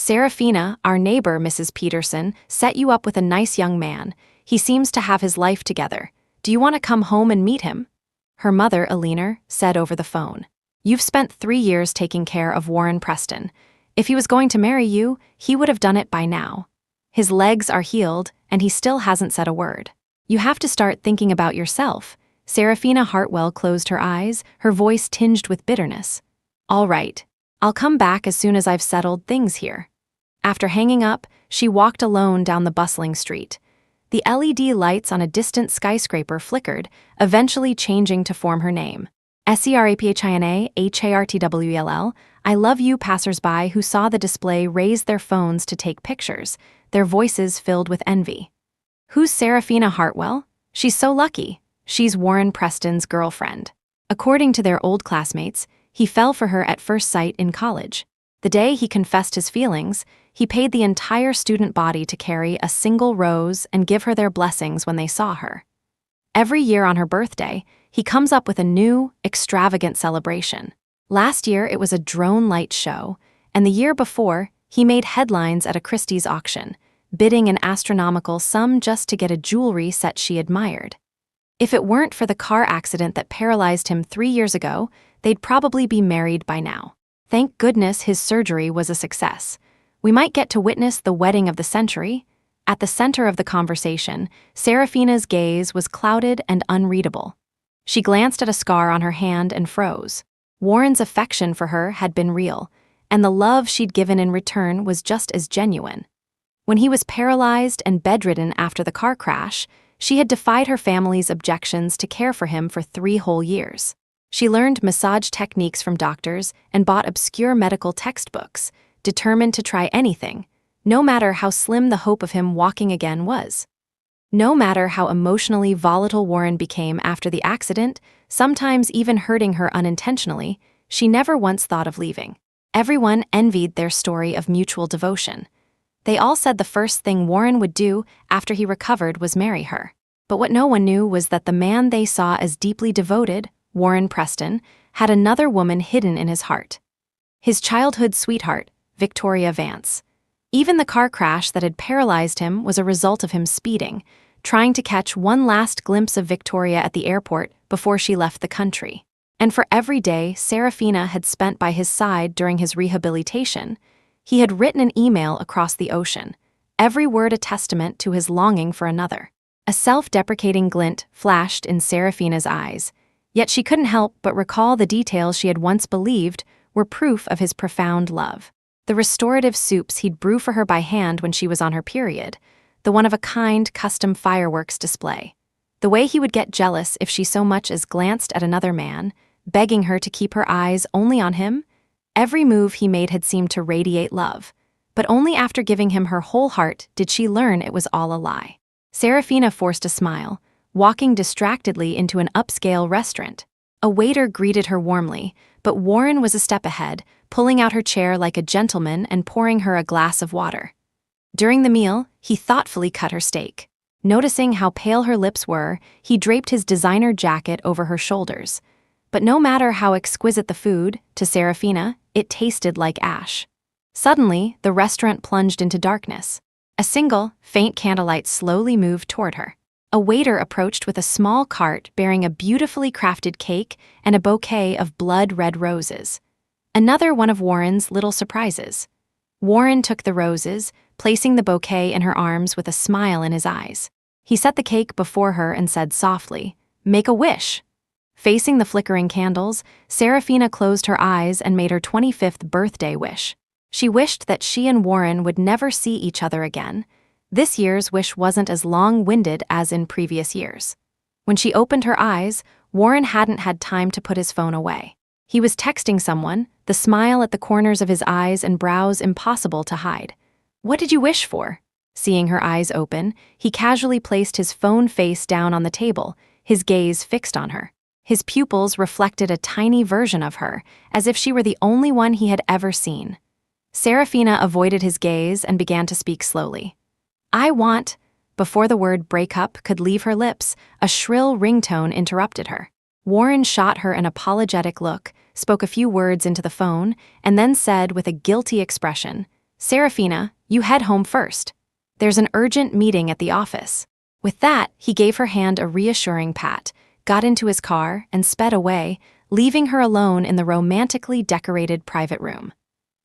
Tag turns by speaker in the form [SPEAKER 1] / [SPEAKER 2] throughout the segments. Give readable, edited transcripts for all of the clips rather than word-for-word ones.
[SPEAKER 1] Serafina, our neighbor, Mrs. Peterson, set you up with a nice young man. He seems to have his life together. Do you want to come home and meet him?" Her mother, Eleanor, said over the phone. "You've spent 3 years taking care of Warren Preston. If he was going to marry you, he would have done it by now. His legs are healed, and he still hasn't said a word. You have to start thinking about yourself." Serafina Hartwell closed her eyes, her voice tinged with bitterness. "All right. I'll come back as soon as I've settled things here." After hanging up, she walked alone down the bustling street. The LED lights on a distant skyscraper flickered, eventually changing to form her name. Serapina Hartwell. I love you. Passers-by who saw the display raised their phones to take pictures, their voices filled with envy. "Who's Serafina Hartwell? She's so lucky. She's Warren Preston's girlfriend." According to their old classmates, he fell for her at first sight in college. The day he confessed his feelings, he paid the entire student body to carry a single rose and give her their blessings when they saw her. Every year on her birthday, he comes up with a new, extravagant celebration. Last year, it was a drone light show, and the year before, he made headlines at a Christie's auction, bidding an astronomical sum just to get a jewelry set she admired. If it weren't for the car accident that paralyzed him 3 years ago, they'd probably be married by now. Thank goodness his surgery was a success. We might get to witness the wedding of the century. At the center of the conversation, Serafina's gaze was clouded and unreadable. She glanced at a scar on her hand and froze. Warren's affection for her had been real, and the love she'd given in return was just as genuine. When he was paralyzed and bedridden after the car crash, she had defied her family's objections to care for him for 3 whole years. She learned massage techniques from doctors and bought obscure medical textbooks, determined to try anything, no matter how slim the hope of him walking again was. No matter how emotionally volatile Warren became after the accident, sometimes even hurting her unintentionally, she never once thought of leaving. Everyone envied their story of mutual devotion. They all said the first thing Warren would do after he recovered was marry her. But what no one knew was that the man they saw as deeply devoted, Warren Preston, had another woman hidden in his heart. His childhood sweetheart, Victoria Vance. Even the car crash that had paralyzed him was a result of him speeding, trying to catch one last glimpse of Victoria at the airport before she left the country. And for every day Serafina had spent by his side during his rehabilitation, he had written an email across the ocean, every word a testament to his longing for another. A self-deprecating glint flashed in Serafina's eyes, yet she couldn't help but recall the details she had once believed were proof of his profound love. The restorative soups he'd brew for her by hand when she was on her period, the one-of-a-kind custom fireworks display. The way he would get jealous if she so much as glanced at another man, begging her to keep her eyes only on him. Every move he made had seemed to radiate love, but only after giving him her whole heart did she learn it was all a lie. Serafina forced a smile, walking distractedly into an upscale restaurant. A waiter greeted her warmly, but Warren was a step ahead, pulling out her chair like a gentleman and pouring her a glass of water. During the meal, he thoughtfully cut her steak. Noticing how pale her lips were, he draped his designer jacket over her shoulders. But no matter how exquisite the food, to Serafina, it tasted like ash. Suddenly, the restaurant plunged into darkness. A single, faint candlelight slowly moved toward her. A waiter approached with a small cart bearing a beautifully crafted cake and a bouquet of blood-red roses. Another one of Warren's little surprises. Warren took the roses, placing the bouquet in her arms with a smile in his eyes. He set the cake before her and said softly, "Make a wish." Facing the flickering candles, Serafina closed her eyes and made her 25th birthday wish. She wished that she and Warren would never see each other again. This year's wish wasn't as long-winded as in previous years. When she opened her eyes, Warren hadn't had time to put his phone away. He was texting someone, the smile at the corners of his eyes and brows impossible to hide. "What did you wish for?" Seeing her eyes open, he casually placed his phone face down on the table, his gaze fixed on her. His pupils reflected a tiny version of her, as if she were the only one he had ever seen. Serafina avoided his gaze and began to speak slowly. "I want..." Before the word breakup could leave her lips, a shrill ringtone interrupted her. Warren shot her an apologetic look, spoke a few words into the phone, and then said with a guilty expression, Serafina, you head home first. There's an urgent meeting at the office. With that, he gave her hand a reassuring pat, got into his car, and sped away, leaving her alone in the romantically decorated private room.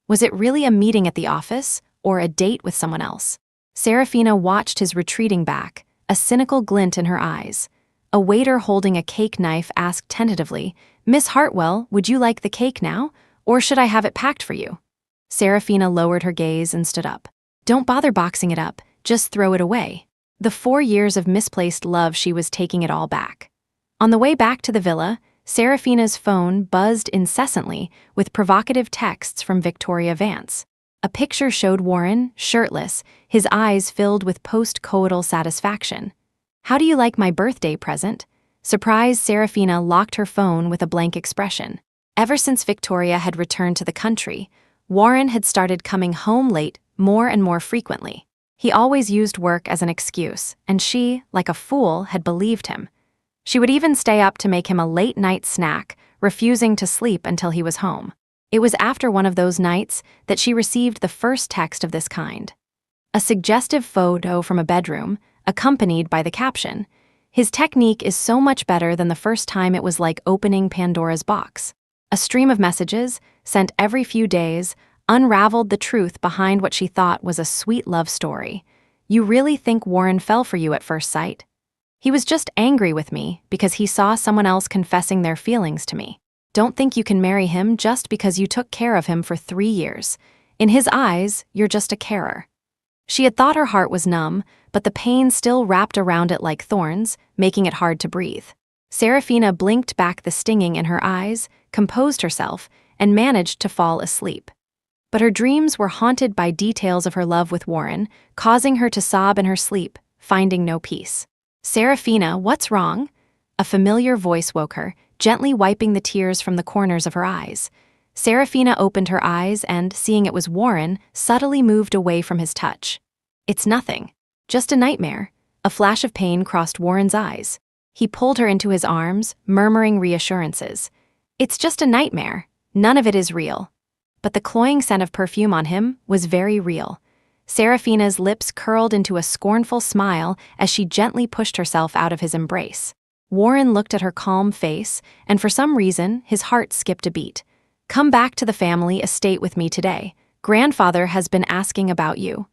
[SPEAKER 1] Was it really a meeting at the office, or a date with someone else? Serafina watched his retreating back, a cynical glint in her eyes. A waiter holding a cake knife asked tentatively, "Miss Hartwell, would you like the cake now, or should I have it packed for you?" Serafina lowered her gaze and stood up. "Don't bother boxing it up, just throw it away." The 4 years of misplaced love, she was taking it all back. On the way back to the villa, Serafina's phone buzzed incessantly with provocative texts from Victoria Vance. A picture showed Warren, shirtless, his eyes filled with post-coital satisfaction. "How do you like my birthday present?" Surprised, Serafina locked her phone with a blank expression. Ever since Victoria had returned to the country, Warren had started coming home late more and more frequently. He always used work as an excuse, and she, like a fool, had believed him. She would even stay up to make him a late-night snack, refusing to sleep until he was home. It was after one of those nights that she received the first text of this kind. A suggestive photo from a bedroom, accompanied by the caption, "His technique is so much better than the first time. It was like opening Pandora's box." A stream of messages, sent every few days, unraveled the truth behind what she thought was a sweet love story. "You really think Warren fell for you at first sight? He was just angry with me because he saw someone else confessing their feelings to me. Don't think you can marry him just because you took care of him for 3 years. In his eyes, you're just a carer." She had thought her heart was numb, but the pain still wrapped around it like thorns, making it hard to breathe. Serafina blinked back the stinging in her eyes, composed herself, and managed to fall asleep. But her dreams were haunted by details of her love with Warren, causing her to sob in her sleep, finding no peace. "Serafina, what's wrong?" A familiar voice woke her, gently wiping the tears from the corners of her eyes. Serafina opened her eyes and, seeing it was Warren, subtly moved away from his touch. "It's nothing. Just a nightmare." A flash of pain crossed Warren's eyes. He pulled her into his arms, murmuring reassurances. "It's just a nightmare. None of it is real." But the cloying scent of perfume on him was very real. Serafina's lips curled into a scornful smile as she gently pushed herself out of his embrace. Warren looked at her calm face, and for some reason, his heart skipped a beat. "Come back to the family estate with me today. Grandfather has been asking about you."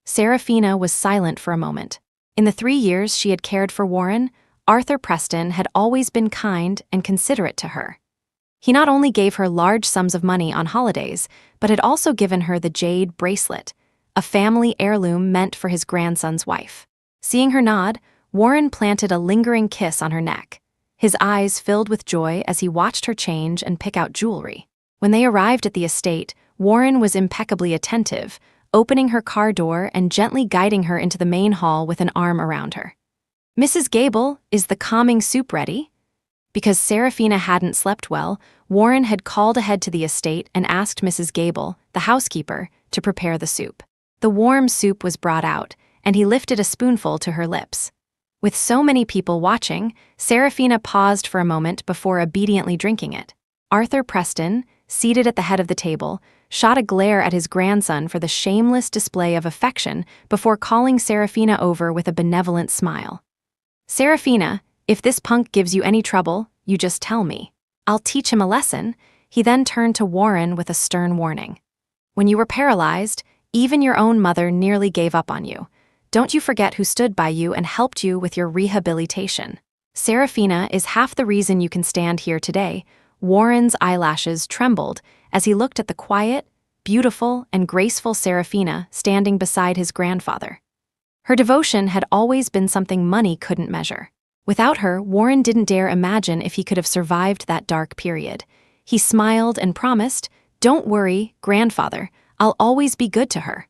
[SPEAKER 1] Serafina was silent for a moment. In the 3 years she had cared for Warren, Arthur Preston had always been kind and considerate to her. He not only gave her large sums of money on holidays, but had also given her the jade bracelet, a family heirloom meant for his grandson's wife. Seeing her nod, Warren planted a lingering kiss on her neck. His eyes filled with joy as he watched her change and pick out jewelry. When they arrived at the estate, Warren was impeccably attentive, opening her car door and gently guiding her into the main hall with an arm around her. "Mrs. Gable, is the calming soup ready?" Because Serafina hadn't slept well, Warren had called ahead to the estate and asked Mrs. Gable, the housekeeper, to prepare the soup. The warm soup was brought out, and he lifted a spoonful to her lips. With so many people watching, Serafina paused for a moment before obediently drinking it. Arthur Preston, seated at the head of the table, shot a glare at his grandson for the shameless display of affection before calling Serafina over with a benevolent smile. "Serafina, if this punk gives you any trouble, you just tell me. I'll teach him a lesson." He then turned to Warren with a stern warning. "When you were paralyzed, even your own mother nearly gave up on you. Don't you forget who stood by you and helped you with your rehabilitation. Serafina is half the reason you can stand here today." Warren's eyelashes trembled as he looked at the quiet, beautiful, and graceful Serafina standing beside his grandfather. Her devotion had always been something money couldn't measure. Without her, Warren didn't dare imagine if he could have survived that dark period. He smiled and promised, "Don't worry, grandfather, I'll always be good to her."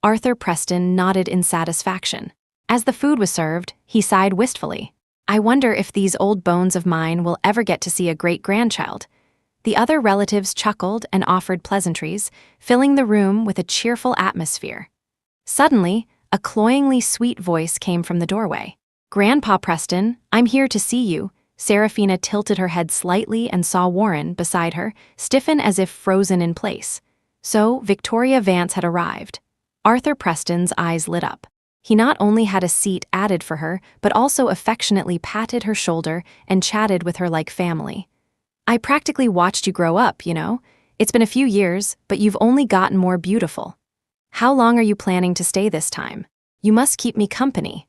[SPEAKER 1] Arthur Preston nodded in satisfaction. As the food was served, he sighed wistfully. "I wonder if these old bones of mine will ever get to see a great-grandchild." The other relatives chuckled and offered pleasantries, filling the room with a cheerful atmosphere. Suddenly, a cloyingly sweet voice came from the doorway. "Grandpa Preston, I'm here to see you." Serafina tilted her head slightly and saw Warren, beside her, stiffen as if frozen in place. So, Victoria Vance had arrived. Arthur Preston's eyes lit up. He not only had a seat added for her, but also affectionately patted her shoulder and chatted with her like family. I practically watched you grow up, you know? It's been a few years, but you've only gotten more beautiful. How long are you planning to stay this time? You must keep me company.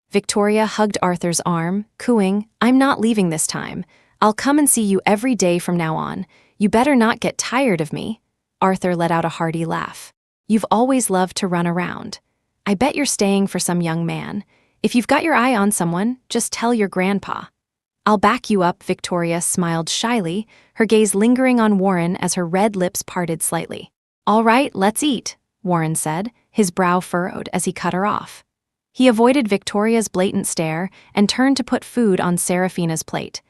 [SPEAKER 1] Victoria hugged Arthur's arm, cooing, I'm not leaving this time. I'll come and see you every day from now on. You better not get tired of me. Arthur let out a hearty laugh. You've always loved to run around. I bet you're staying for some young man. If you've got your eye on someone, just tell your grandpa. I'll back you up, Victoria smiled shyly, her gaze lingering on Warren as her red lips parted slightly. All right, let's eat, Warren said, his brow furrowed as he cut her off. He avoided Victoria's blatant stare and turned to put food on Seraphina's plate.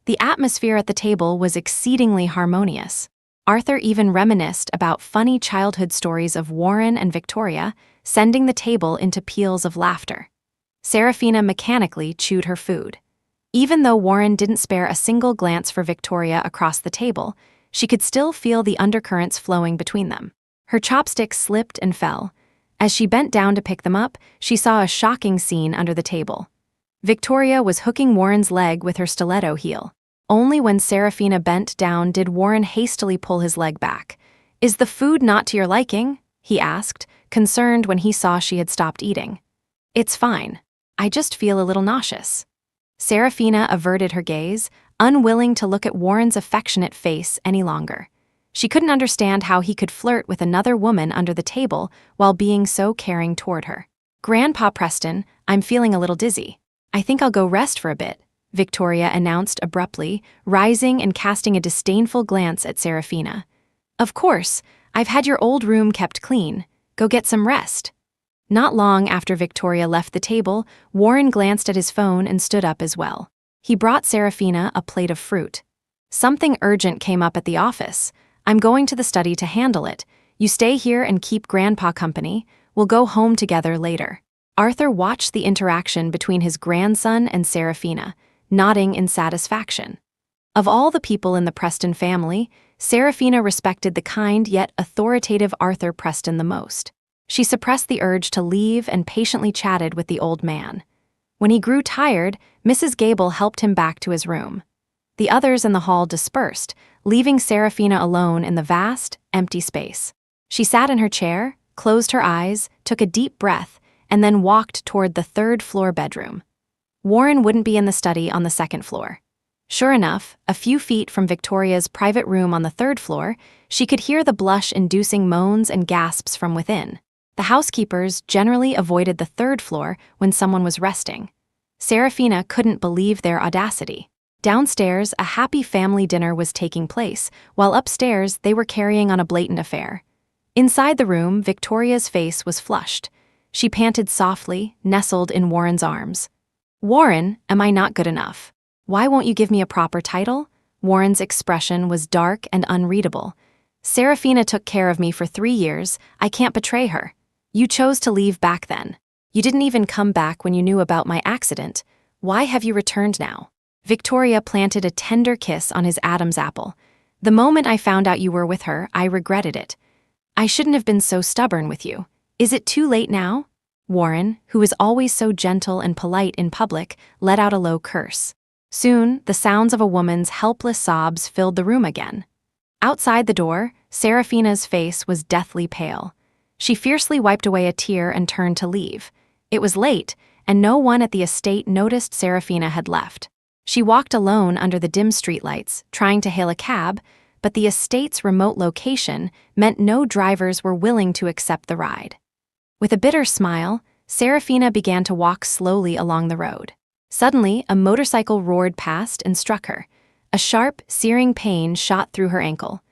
[SPEAKER 1] The atmosphere at the table was exceedingly harmonious. Arthur even reminisced about funny childhood stories of Warren and Victoria, sending the table into peals of laughter. Seraphina mechanically chewed her food. Even though Warren didn't spare a single glance for Victoria across the table, she could still feel the undercurrents flowing between them. Her chopsticks slipped and fell. As she bent down to pick them up, she saw a shocking scene under the table. Victoria was hooking Warren's leg with her stiletto heel. Only when Seraphina bent down did Warren hastily pull his leg back. Is the food not to your liking? He asked, concerned when he saw she had stopped eating. It's fine. I just feel a little nauseous. Seraphina averted her gaze, unwilling to look at Warren's affectionate face any longer. She couldn't understand how he could flirt with another woman under the table while being so caring toward her. Grandpa Preston, I'm feeling a little dizzy. I think I'll go rest for a bit, Victoria announced abruptly, rising and casting a disdainful glance at Seraphina. Of course, I've had your old room kept clean. Go get some rest. Not long after Victoria left the table, Warren glanced at his phone and stood up as well. He brought Seraphina a plate of fruit. Something urgent came up at the office. I'm going to the study to handle it. You stay here and keep Grandpa company. We'll go home together later. Arthur watched the interaction between his grandson and Seraphina, nodding in satisfaction. Of all the people in the Preston family, Seraphina respected the kind yet authoritative Arthur Preston the most. She suppressed the urge to leave and patiently chatted with the old man. When he grew tired, Mrs. Gable helped him back to his room. The others in the hall dispersed, leaving Seraphina alone in the vast, empty space. She sat in her chair, closed her eyes, took a deep breath, and then walked toward the third-floor bedroom. Warren wouldn't be in the study on the second floor. Sure enough, a few feet from Victoria's private room on the third floor, she could hear the blush-inducing moans and gasps from within. The housekeepers generally avoided the third floor when someone was resting. Seraphina couldn't believe their audacity. Downstairs, a happy family dinner was taking place, while upstairs they were carrying on a blatant affair. Inside the room, Victoria's face was flushed. She panted softly, nestled in Warren's arms. Warren, am I not good enough? Why won't you give me a proper title? Warren's expression was dark and unreadable. Seraphina took care of me for 3 years. I can't betray her. You chose to leave back then. You didn't even come back when you knew about my accident. Why have you returned now? Victoria planted a tender kiss on his Adam's apple. The moment I found out you were with her, I regretted it. I shouldn't have been so stubborn with you. Is it too late now? Warren, who was always so gentle and polite in public, let out a low curse. Soon, the sounds of a woman's helpless sobs filled the room again. Outside the door, Seraphina's face was deathly pale. She fiercely wiped away a tear and turned to leave. It was late, and no one at the estate noticed Seraphina had left. She walked alone under the dim streetlights, trying to hail a cab, but the estate's remote location meant no drivers were willing to accept the ride. With a bitter smile, Seraphina began to walk slowly along the road. Suddenly, a motorcycle roared past and struck her. A sharp, searing pain shot through her ankle.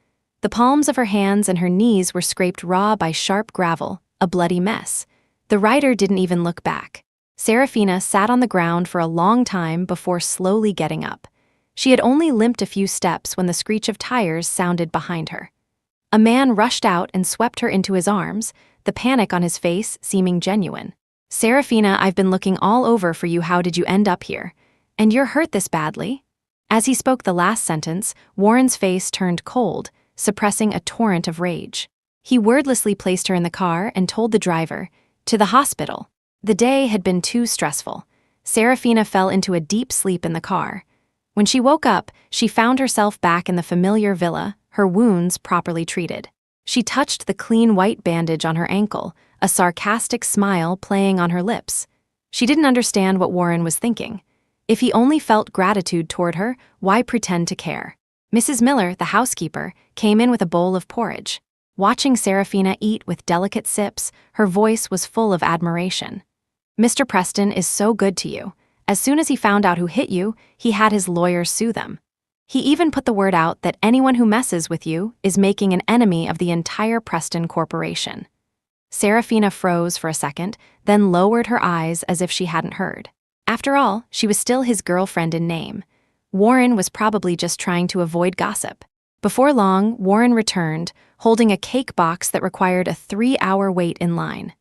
[SPEAKER 1] The palms of her hands and her knees were scraped raw by sharp gravel, a bloody mess. The rider didn't even look back. Seraphina sat on the ground for a long time before slowly getting up. She had only limped a few steps when the screech of tires sounded behind her. A man rushed out and swept her into his arms, the panic on his face seeming genuine. Seraphina, I've been looking all over for you. How did you end up here? And you're hurt this badly? As he spoke the last sentence, Warren's face turned cold, suppressing a torrent of rage. He wordlessly placed her in the car and told the driver, "To the hospital." The day had been too stressful. Serafina fell into a deep sleep in the car. When she woke up, she found herself back in the familiar villa, her wounds properly treated. She touched the clean white bandage on her ankle, a sarcastic smile playing on her lips. She didn't understand what Warren was thinking. If he only felt gratitude toward her, why pretend to care? Mrs. Miller, the housekeeper, came in with a bowl of porridge. Watching Serafina eat with delicate sips, her voice was full of admiration. "Mr. Preston is so good to you. As soon as he found out who hit you, he had his lawyers sue them. He even put the word out that anyone who messes with you is making an enemy of the entire Preston Corporation." Serafina froze for a second, then lowered her eyes as if she hadn't heard. After all, she was still his girlfriend in name. Warren was probably just trying to avoid gossip. Before long, Warren returned, holding a cake box that required a 3-hour wait in line.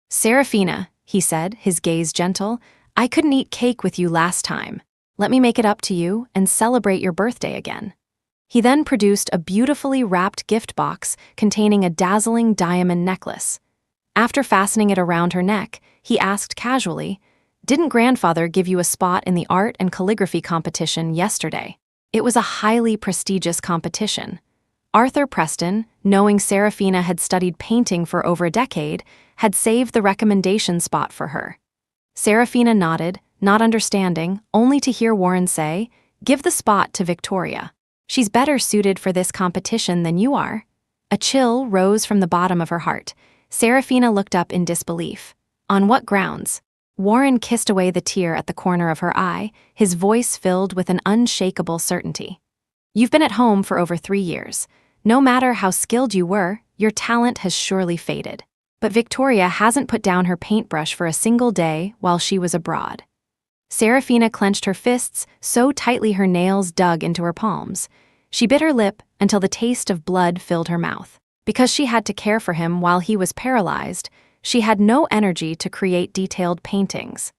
[SPEAKER 1] "Serafina," he said, his gaze gentle, "I couldn't eat cake with you last time. Let me make it up to you and celebrate your birthday again." He then produced a beautifully wrapped gift box containing a dazzling diamond necklace. After fastening it around her neck, he asked casually, "Didn't grandfather give you a spot in the art and calligraphy competition yesterday?" It was a highly prestigious competition. Arthur Preston, knowing Serafina had studied painting for over a decade, had saved the recommendation spot for her. Serafina nodded, not understanding, only to hear Warren say, "Give the spot to Victoria. She's better suited for this competition than you are." A chill rose from the bottom of her heart. Serafina looked up in disbelief. "On what grounds?" Warren kissed away the tear at the corner of her eye, his voice filled with an unshakable certainty. "You've been at home for over 3 years. No matter how skilled you were, your talent has surely faded. But Victoria hasn't put down her paintbrush for a single day while she was abroad." Serafina clenched her fists so tightly her nails dug into her palms. She bit her lip until the taste of blood filled her mouth. Because she had to care for him while he was paralyzed, she had no energy to create detailed paintings.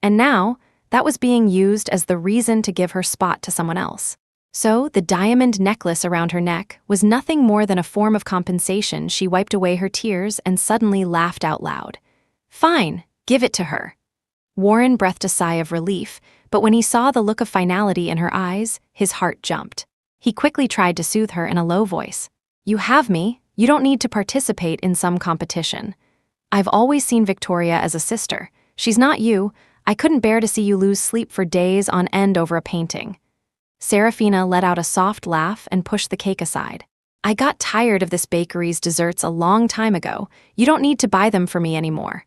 [SPEAKER 1] And now, that was being used as the reason to give her spot to someone else. So, the diamond necklace around her neck was nothing more than a form of compensation. She wiped away her tears and suddenly laughed out loud. "Fine, give it to her." Warren breathed a sigh of relief, but when he saw the look of finality in her eyes, his heart jumped. He quickly tried to soothe her in a low voice. "You have me. You don't need to participate in some competition. I've always seen Victoria as a sister. She's not you. I couldn't bear to see you lose sleep for days on end over a painting." Serafina let out a soft laugh and pushed the cake aside. "I got tired of this bakery's desserts a long time ago. You don't need to buy them for me anymore."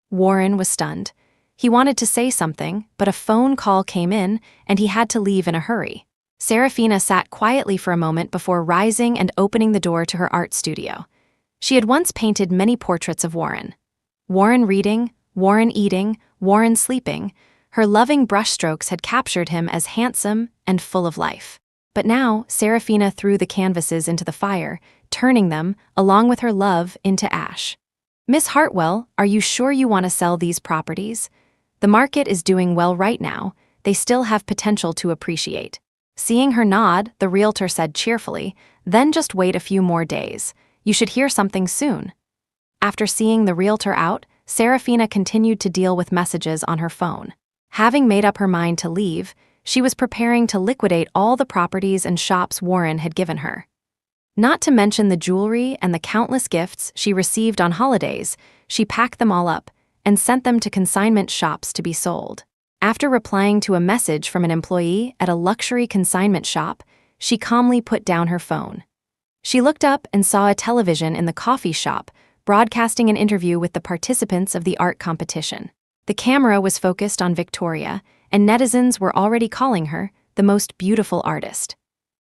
[SPEAKER 1] Warren was stunned. He wanted to say something, but a phone call came in, and he had to leave in a hurry. Serafina sat quietly for a moment before rising and opening the door to her art studio. She had once painted many portraits of Warren. Warren reading, Warren eating, Warren sleeping. Her loving brushstrokes had captured him as handsome and full of life. But now, Serafina threw the canvases into the fire, turning them, along with her love, into ash. "Miss Hartwell, are you sure you want to sell these properties? The market is doing well right now. They still have potential to appreciate." Seeing her nod, the realtor said cheerfully, "Then just wait a few more days. You should hear something soon." After seeing the realtor out, Serafina continued to deal with messages on her phone. Having made up her mind to leave, she was preparing to liquidate all the properties and shops Warren had given her. Not to mention the jewelry and the countless gifts she received on holidays, she packed them all up and sent them to consignment shops to be sold. After replying to a message from an employee at a luxury consignment shop, she calmly put down her phone. She looked up and saw a television in the coffee shop, broadcasting an interview with the participants of the art competition. The camera was focused on Victoria, and netizens were already calling her the most beautiful artist.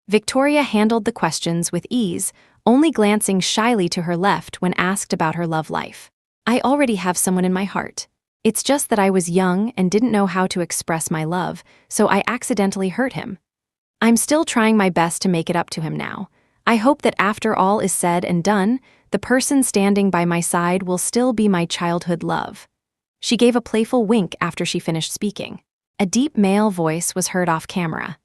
[SPEAKER 1] Victoria handled the questions with ease, only glancing shyly to her left when asked about her love life. "I already have someone in my heart. It's just that I was young and didn't know how to express my love, so I accidentally hurt him. I'm still trying my best to make it up to him now. I hope that after all is said and done, the person standing by my side will still be my childhood love." She gave a playful wink after she finished speaking. A deep male voice was heard off camera.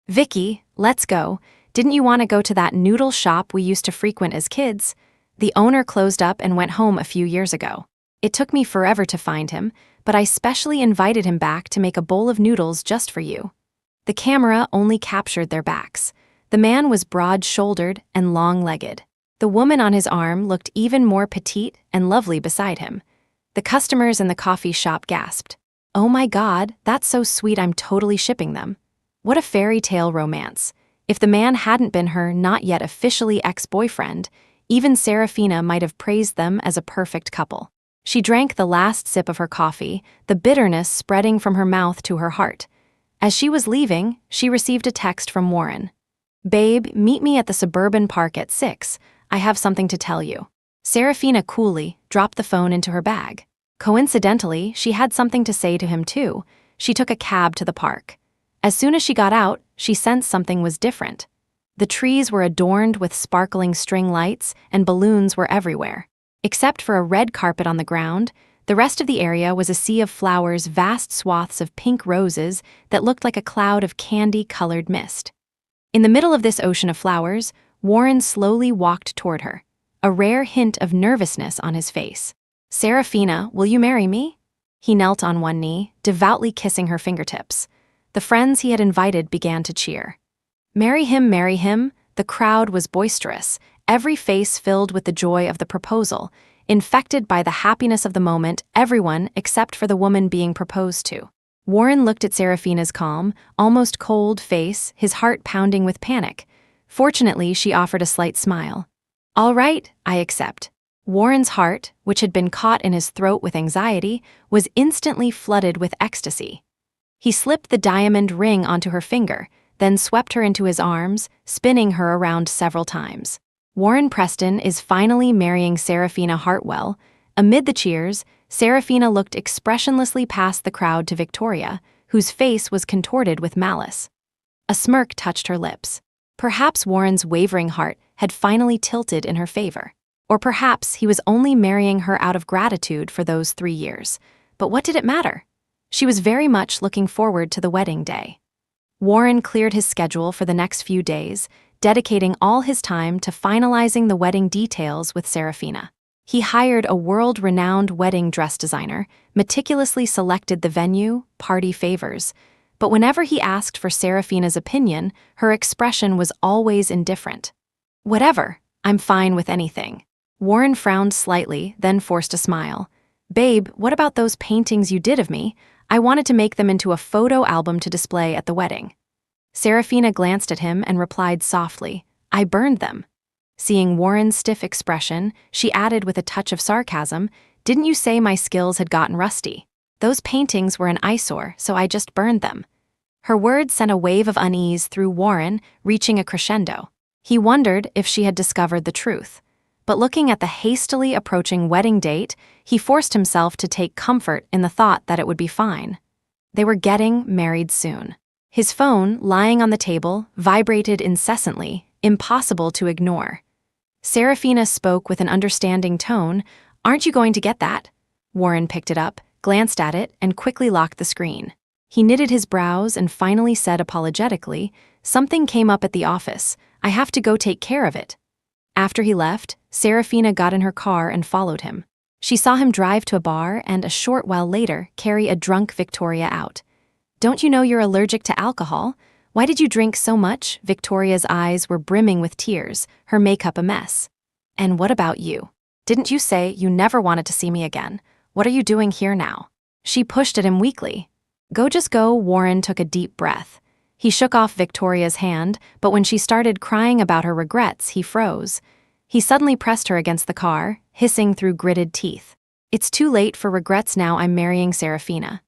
[SPEAKER 1] "Vicky, let's go. Didn't you want to go to that noodle shop we used to frequent as kids? The owner closed up and went home a few years ago. It took me forever to find him, but I specially invited him back to make a bowl of noodles just for you." The camera only captured their backs. The man was broad-shouldered and long-legged. The woman on his arm looked even more petite and lovely beside him. The customers in the coffee shop gasped. "Oh my God, that's so sweet, I'm totally shipping them." What a fairy tale romance. If the man hadn't been her not yet officially ex-boyfriend, even Serafina might have praised them as a perfect couple. She drank the last sip of her coffee, the bitterness spreading from her mouth to her heart. As she was leaving, she received a text from Warren. "Babe, meet me at the suburban park at 6. I have something to tell you." Serafina coolly dropped the phone into her bag. Coincidentally, she had something to say to him too. She took a cab to the park. As soon as she got out, she sensed something was different. The trees were adorned with sparkling string lights, and balloons were everywhere. Except for a red carpet on the ground, the rest of the area was a sea of flowers, vast swaths of pink roses that looked like a cloud of candy-colored mist. In the middle of this ocean of flowers, Warren slowly walked toward her, a rare hint of nervousness on his face. "Serafina, will you marry me?" He knelt on one knee, devoutly kissing her fingertips. The friends he had invited began to cheer. "Marry him, marry him." The crowd was boisterous, every face filled with the joy of the proposal, infected by the happiness of the moment, everyone except for the woman being proposed to. Warren looked at Serafina's calm, almost cold face, his heart pounding with panic. Fortunately, she offered a slight smile. "All right, I accept." Warren's heart, which had been caught in his throat with anxiety, was instantly flooded with ecstasy. He slipped the diamond ring onto her finger, then swept her into his arms, spinning her around several times. Warren Preston is finally marrying Serafina Hartwell. Amid the cheers, Serafina looked expressionlessly past the crowd to Victoria, whose face was contorted with malice. A smirk touched her lips. Perhaps Warren's wavering heart had finally tilted in her favor. Or perhaps he was only marrying her out of gratitude for those 3 years. But what did it matter? She was very much looking forward to the wedding day. Warren cleared his schedule for the next few days, dedicating all his time to finalizing the wedding details with Serafina. He hired a world-renowned wedding dress designer, meticulously selected the venue, party favors, but whenever he asked for Serafina's opinion, her expression was always indifferent. "Whatever, I'm fine with anything." Warren frowned slightly, then forced a smile. "Babe, what about those paintings you did of me? I wanted to make them into a photo album to display at the wedding." Serafina glanced at him and replied softly, "I burned them." Seeing Warren's stiff expression, she added with a touch of sarcasm, "Didn't you say my skills had gotten rusty? Those paintings were an eyesore, so I just burned them." Her words sent a wave of unease through Warren, reaching a crescendo. He wondered if she had discovered the truth. But looking at the hastily approaching wedding date, he forced himself to take comfort in the thought that it would be fine. They were getting married soon. His phone, lying on the table, vibrated incessantly, impossible to ignore. Serafina spoke with an understanding tone. "Aren't you going to get that?" Warren picked it up, glanced at it, and quickly locked the screen. He knitted his brows and finally said apologetically, "Something came up at the office. I have to go take care of it." After he left, Serafina got in her car and followed him. She saw him drive to a bar and, a short while later, carry a drunk Victoria out. "Don't you know you're allergic to alcohol? Why did you drink so much?" Victoria's eyes were brimming with tears, her makeup a mess. "And what about you? Didn't you say you never wanted to see me again? What are you doing here now?" She pushed at him weakly. "Go, just go." Warren took a deep breath. He shook off Victoria's hand, but when she started crying about her regrets, he froze. He suddenly pressed her against the car, hissing through gritted teeth. "It's too late for regrets now. I'm marrying Serafina.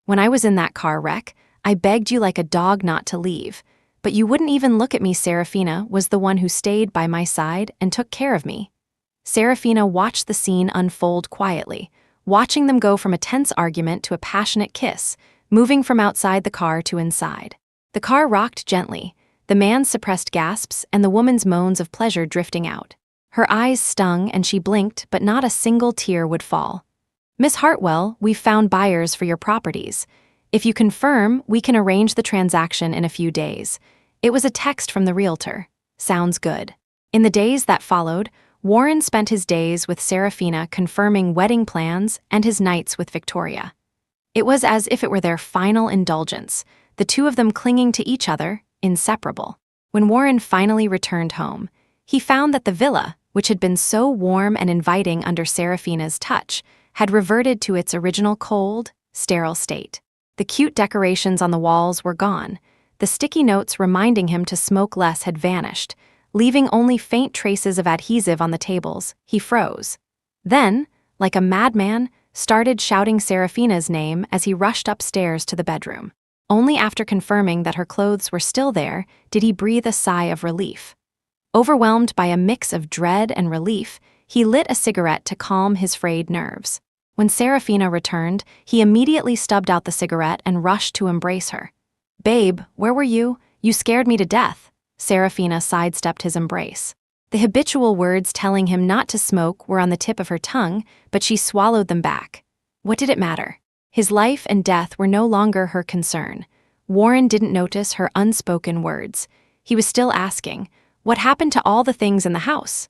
[SPEAKER 1] When I was in that car wreck, I begged you like a dog not to leave, but you wouldn't even look at me. Serafina was the one who stayed by my side and took care of me." Serafina watched the scene unfold quietly, watching them go from a tense argument to a passionate kiss, moving from outside the car to inside. The car rocked gently, the man's suppressed gasps and the woman's moans of pleasure drifting out. Her eyes stung and she blinked, but not a single tear would fall. "Miss Hartwell, we've found buyers for your properties. If you confirm, we can arrange the transaction in a few days." It was a text from the realtor. "Sounds good." In the days that followed, Warren spent his days with Serafina confirming wedding plans and his nights with Victoria. It was as if it were their final indulgence, the two of them clinging to each other, inseparable. When Warren finally returned home, he found that the villa, which had been so warm and inviting under Serafina's touch, had reverted to its original cold, sterile state. The cute decorations on the walls were gone. The sticky notes reminding him to smoke less had vanished, leaving only faint traces of adhesive on the tables. He froze. Then, like a madman, started shouting Serafina's name as he rushed upstairs to the bedroom. Only after confirming that her clothes were still there did he breathe a sigh of relief. Overwhelmed by a mix of dread and relief, he lit a cigarette to calm his frayed nerves. When Serafina returned, he immediately stubbed out the cigarette and rushed to embrace her. "Babe, where were you? You scared me to death." Serafina sidestepped his embrace. The habitual words telling him not to smoke were on the tip of her tongue, but she swallowed them back. What did it matter? His life and death were no longer her concern. Warren didn't notice her unspoken words. He was still asking, what happened to all the things in the house?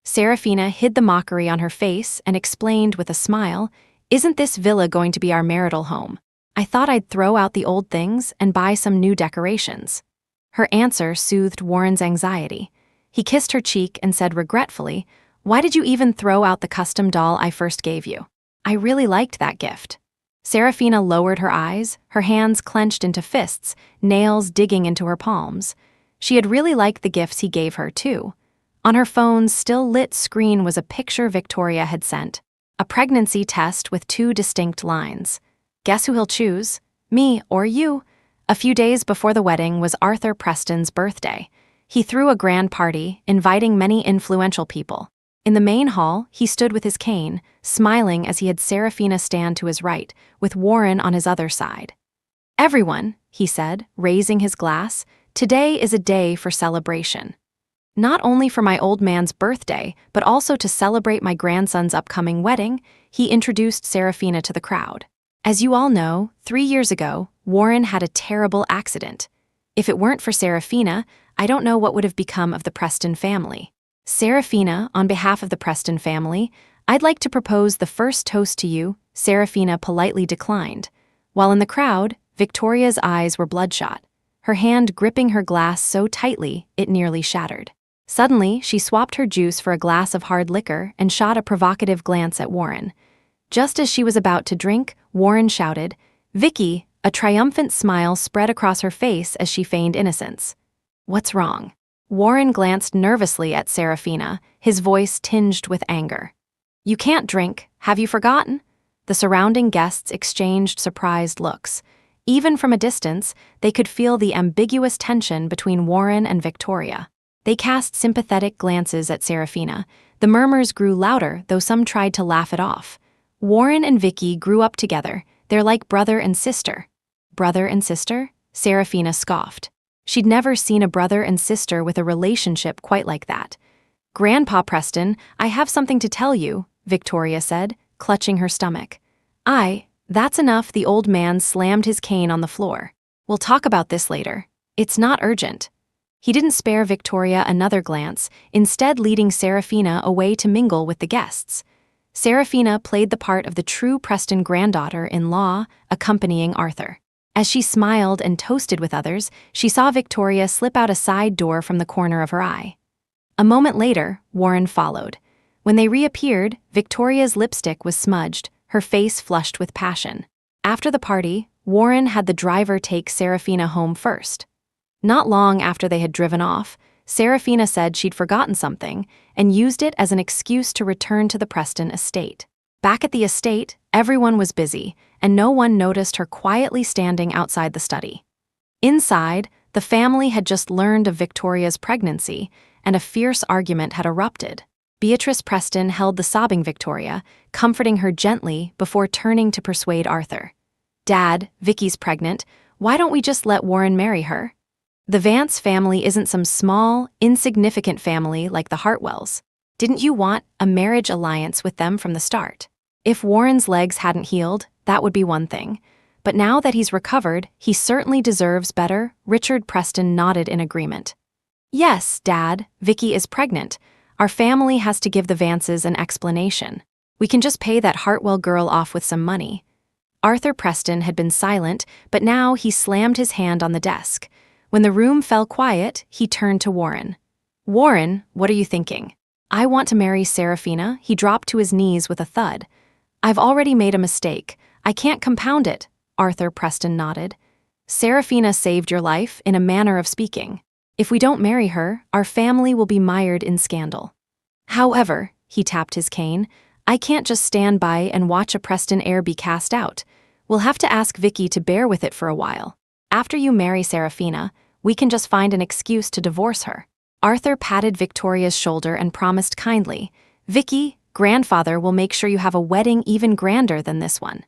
[SPEAKER 1] Serafina hid the mockery on her face and explained with a smile, "Isn't this villa going to be our marital home? I thought I'd throw out the old things and buy some new decorations." Her answer soothed Warren's anxiety. He kissed her cheek and said regretfully, "Why did you even throw out the custom doll I first gave you? I really liked that gift." Serafina lowered her eyes, her hands clenched into fists, nails digging into her palms. She had really liked the gifts he gave her, too. On her phone's still-lit screen was a picture Victoria had sent, a pregnancy test with 2 distinct lines. Guess who he'll choose? Me or you? A few days before the wedding was Arthur Preston's birthday. He threw a grand party, inviting many influential people. In the main hall, he stood with his cane, smiling as he had Serafina stand to his right, with Warren on his other side. "Everyone," he said, raising his glass, "today is a day for celebration. Not only for my old man's birthday, but also to celebrate my grandson's upcoming wedding," he introduced Serafina to the crowd. "As you all know, 3 years ago, Warren had a terrible accident. If it weren't for Serafina, I don't know what would have become of the Preston family. Serafina, on behalf of the Preston family, I'd like to propose the first toast to you." Serafina politely declined. While in the crowd, Victoria's eyes were bloodshot, her hand gripping her glass so tightly it nearly shattered. Suddenly, she swapped her juice for a glass of hard liquor and shot a provocative glance at Warren. Just as she was about to drink, Warren shouted, "Vicky!" A triumphant smile spread across her face as she feigned innocence. "What's wrong?" Warren glanced nervously at Serafina, his voice tinged with anger. "You can't drink. Have you forgotten?" The surrounding guests exchanged surprised looks. Even from a distance, they could feel the ambiguous tension between Warren and Victoria. They cast sympathetic glances at Serafina. The murmurs grew louder, though some tried to laugh it off. Warren and Vicky grew up together. They're like brother and sister. Brother and sister? Serafina scoffed. She'd never seen a brother and sister with a relationship quite like that. "Grandpa Preston, I have something to tell you," Victoria said, clutching her stomach. That's enough." The old man slammed his cane on the floor. "We'll talk about this later. It's not urgent." He didn't spare Victoria another glance, instead leading Serafina away to mingle with the guests. Serafina played the part of the true Preston granddaughter-in-law, accompanying Arthur. As she smiled and toasted with others, she saw Victoria slip out a side door from the corner of her eye. A moment later, Warren followed. When they reappeared, Victoria's lipstick was smudged, her face flushed with passion. After the party, Warren had the driver take Serafina home first. Not long after they had driven off, Serafina said she'd forgotten something and used it as an excuse to return to the Preston estate. Back at the estate, everyone was busy, and no one noticed her quietly standing outside the study. Inside, the family had just learned of Victoria's pregnancy, and a fierce argument had erupted. Beatrice Preston held the sobbing Victoria, comforting her gently before turning to persuade Arthur. "Dad, Vicky's pregnant. Why don't we just let Warren marry her? The Vance family isn't some small, insignificant family like the Hartwells. Didn't you want a marriage alliance with them from the start? If Warren's legs hadn't healed, that would be one thing. But now that he's recovered, he certainly deserves better." Richard Preston nodded in agreement. "Yes, Dad, Vicky is pregnant. Our family has to give the Vances an explanation. We can just pay that Hartwell girl off with some money." Arthur Preston had been silent, but now he slammed his hand on the desk. When the room fell quiet, he turned to Warren. "Warren, what are you thinking?" "I want to marry Serafina." He dropped to his knees with a thud. "I've already made a mistake. I can't compound it." Arthur Preston nodded. "Serafina saved your life, in a manner of speaking. If we don't marry her, our family will be mired in scandal. However," he tapped his cane, "I can't just stand by and watch a Preston heir be cast out. We'll have to ask Vicky to bear with it for a while. After you marry Serafina, we can just find an excuse to divorce her." Arthur patted Victoria's shoulder and promised kindly, "Vicky, grandfather will make sure you have a wedding even grander than this one."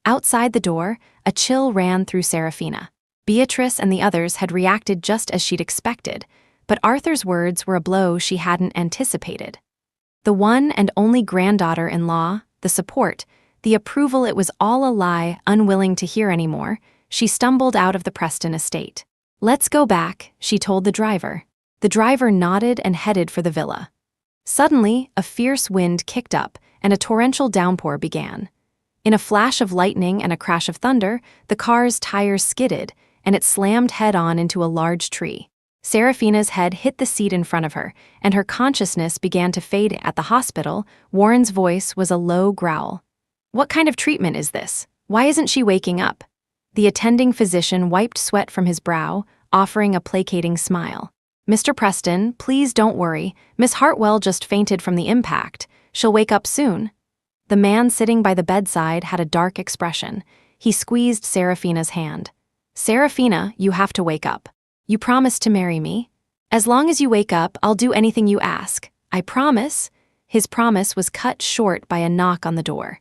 [SPEAKER 1] Outside the door, a chill ran through Serafina. Beatrice and the others had reacted just as she'd expected, but Arthur's words were a blow she hadn't anticipated. The one and only granddaughter-in-law, the support, the approval it was all a lie, unwilling to hear anymore, she stumbled out of the Preston estate. "Let's go back," she told the driver. The driver nodded and headed for the villa. Suddenly, a fierce wind kicked up, and a torrential downpour began. In a flash of lightning and a crash of thunder, the car's tires skidded, and it slammed head-on into a large tree. Serafina's head hit the seat in front of her, and her consciousness began to fade. At the hospital, Warren's voice was a low growl. "What kind of treatment is this? Why isn't she waking up?" The attending physician wiped sweat from his brow, offering a placating smile. "Mr. Preston, please don't worry. Miss Hartwell just fainted from the impact. She'll wake up soon." The man sitting by the bedside had a dark expression. He squeezed Serafina's hand. "Serafina, you have to wake up. You promised to marry me. As long as you wake up, I'll do anything you ask. I promise." His promise was cut short by a knock on the door.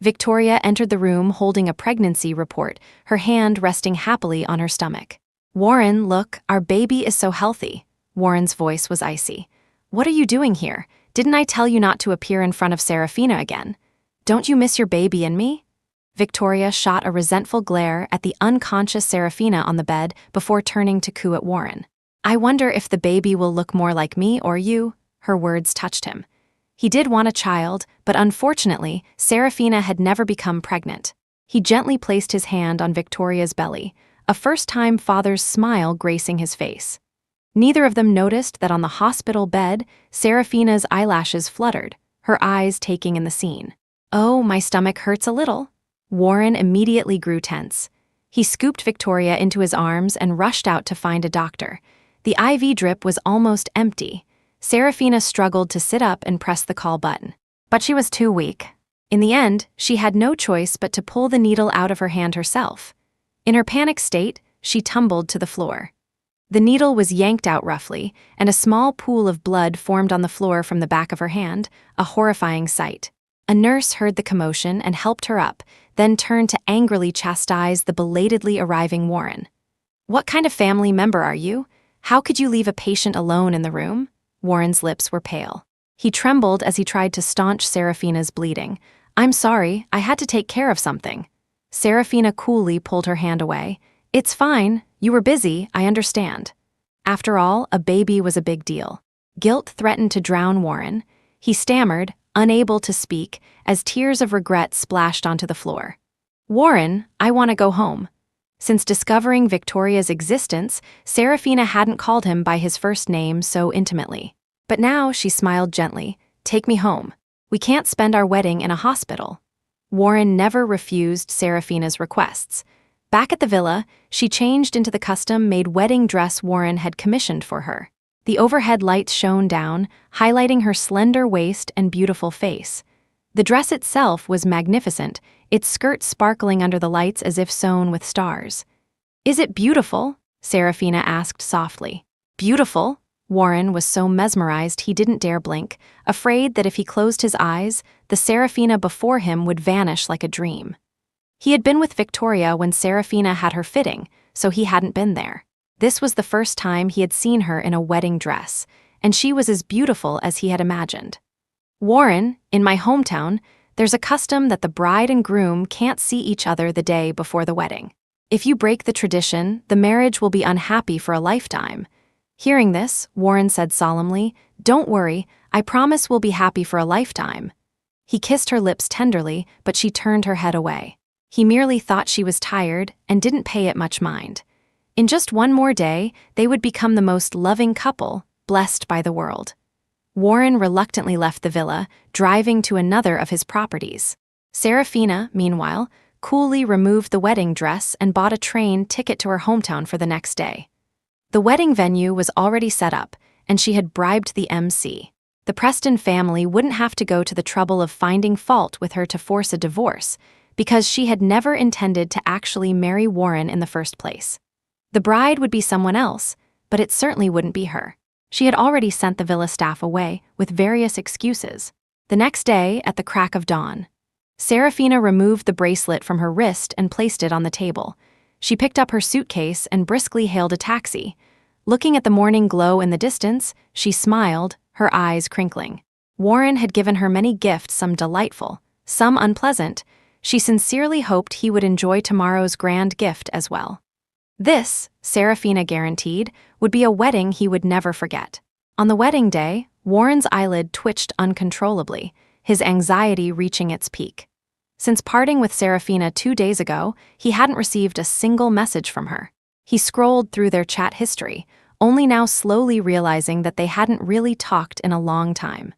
[SPEAKER 1] Victoria entered the room holding a pregnancy report, her hand resting happily on her stomach. "Warren, look, our baby is so healthy." Warren's voice was icy. "What are you doing here? Didn't I tell you not to appear in front of Serafina again? Don't you miss your baby and me?" Victoria shot a resentful glare at the unconscious Serafina on the bed before turning to coo at Warren. "I wonder if the baby will look more like me or you." Her words touched him. He did want a child, but unfortunately, Serafina had never become pregnant. He gently placed his hand on Victoria's belly, a first-time father's smile gracing his face. Neither of them noticed that on the hospital bed, Serafina's eyelashes fluttered, her eyes taking in the scene. "Oh, my stomach hurts a little." Warren immediately grew tense. He scooped Victoria into his arms and rushed out to find a doctor. The IV drip was almost empty. Serafina struggled to sit up and press the call button, but she was too weak. In the end, she had no choice but to pull the needle out of her hand herself. In her panic state, she tumbled to the floor. The needle was yanked out roughly, and a small pool of blood formed on the floor from the back of her hand, a horrifying sight. A nurse heard the commotion and helped her up, then turned to angrily chastise the belatedly arriving Warren. "What kind of family member are you? How could you leave a patient alone in the room?" Warren's lips were pale. He trembled as he tried to staunch Serafina's bleeding. "I'm sorry, I had to take care of something." Serafina coolly pulled her hand away. "It's fine, you were busy, I understand." After all, a baby was a big deal. Guilt threatened to drown Warren. He stammered, unable to speak, as tears of regret splashed onto the floor. "Warren, I want to go home." Since discovering Victoria's existence, Serafina hadn't called him by his first name so intimately. But now she smiled gently. "Take me home. We can't spend our wedding in a hospital." Warren never refused Serafina's requests. Back at the villa, she changed into the custom-made wedding dress Warren had commissioned for her. The overhead lights shone down, highlighting her slender waist and beautiful face. The dress itself was magnificent, its skirt sparkling under the lights as if sewn with stars. "Is it beautiful?" Serafina asked softly. "Beautiful?" Warren was so mesmerized he didn't dare blink, afraid that if he closed his eyes, the Serafina before him would vanish like a dream. He had been with Victoria when Serafina had her fitting, so he hadn't been there. This was the first time he had seen her in a wedding dress, and she was as beautiful as he had imagined. "Warren, in my hometown, there's a custom that the bride and groom can't see each other the day before the wedding. If you break the tradition, the marriage will be unhappy for a lifetime." Hearing this, Warren said solemnly, "Don't worry, I promise we'll be happy for a lifetime." He kissed her lips tenderly, but she turned her head away. He merely thought she was tired and didn't pay it much mind. In just one more day, they would become the most loving couple, blessed by the world. Warren reluctantly left the villa, driving to another of his properties. Serafina, meanwhile, coolly removed the wedding dress and bought a train ticket to her hometown for the next day. The wedding venue was already set up, and she had bribed the MC. The Preston family wouldn't have to go to the trouble of finding fault with her to force a divorce, because she had never intended to actually marry Warren in the first place. The bride would be someone else, but it certainly wouldn't be her. She had already sent the villa staff away with various excuses. The next day, at the crack of dawn, Serafina removed the bracelet from her wrist and placed it on the table. She picked up her suitcase and briskly hailed a taxi. Looking at the morning glow in the distance, she smiled, her eyes crinkling. Warren had given her many gifts, some delightful, some unpleasant. She sincerely hoped he would enjoy tomorrow's grand gift as well. This, Serafina guaranteed, would be a wedding he would never forget. On the wedding day, Warren's eyelid twitched uncontrollably, his anxiety reaching its peak. Since parting with Serafina 2 days ago, he hadn't received a single message from her. He scrolled through their chat history, only now slowly realizing that they hadn't really talked in a long time.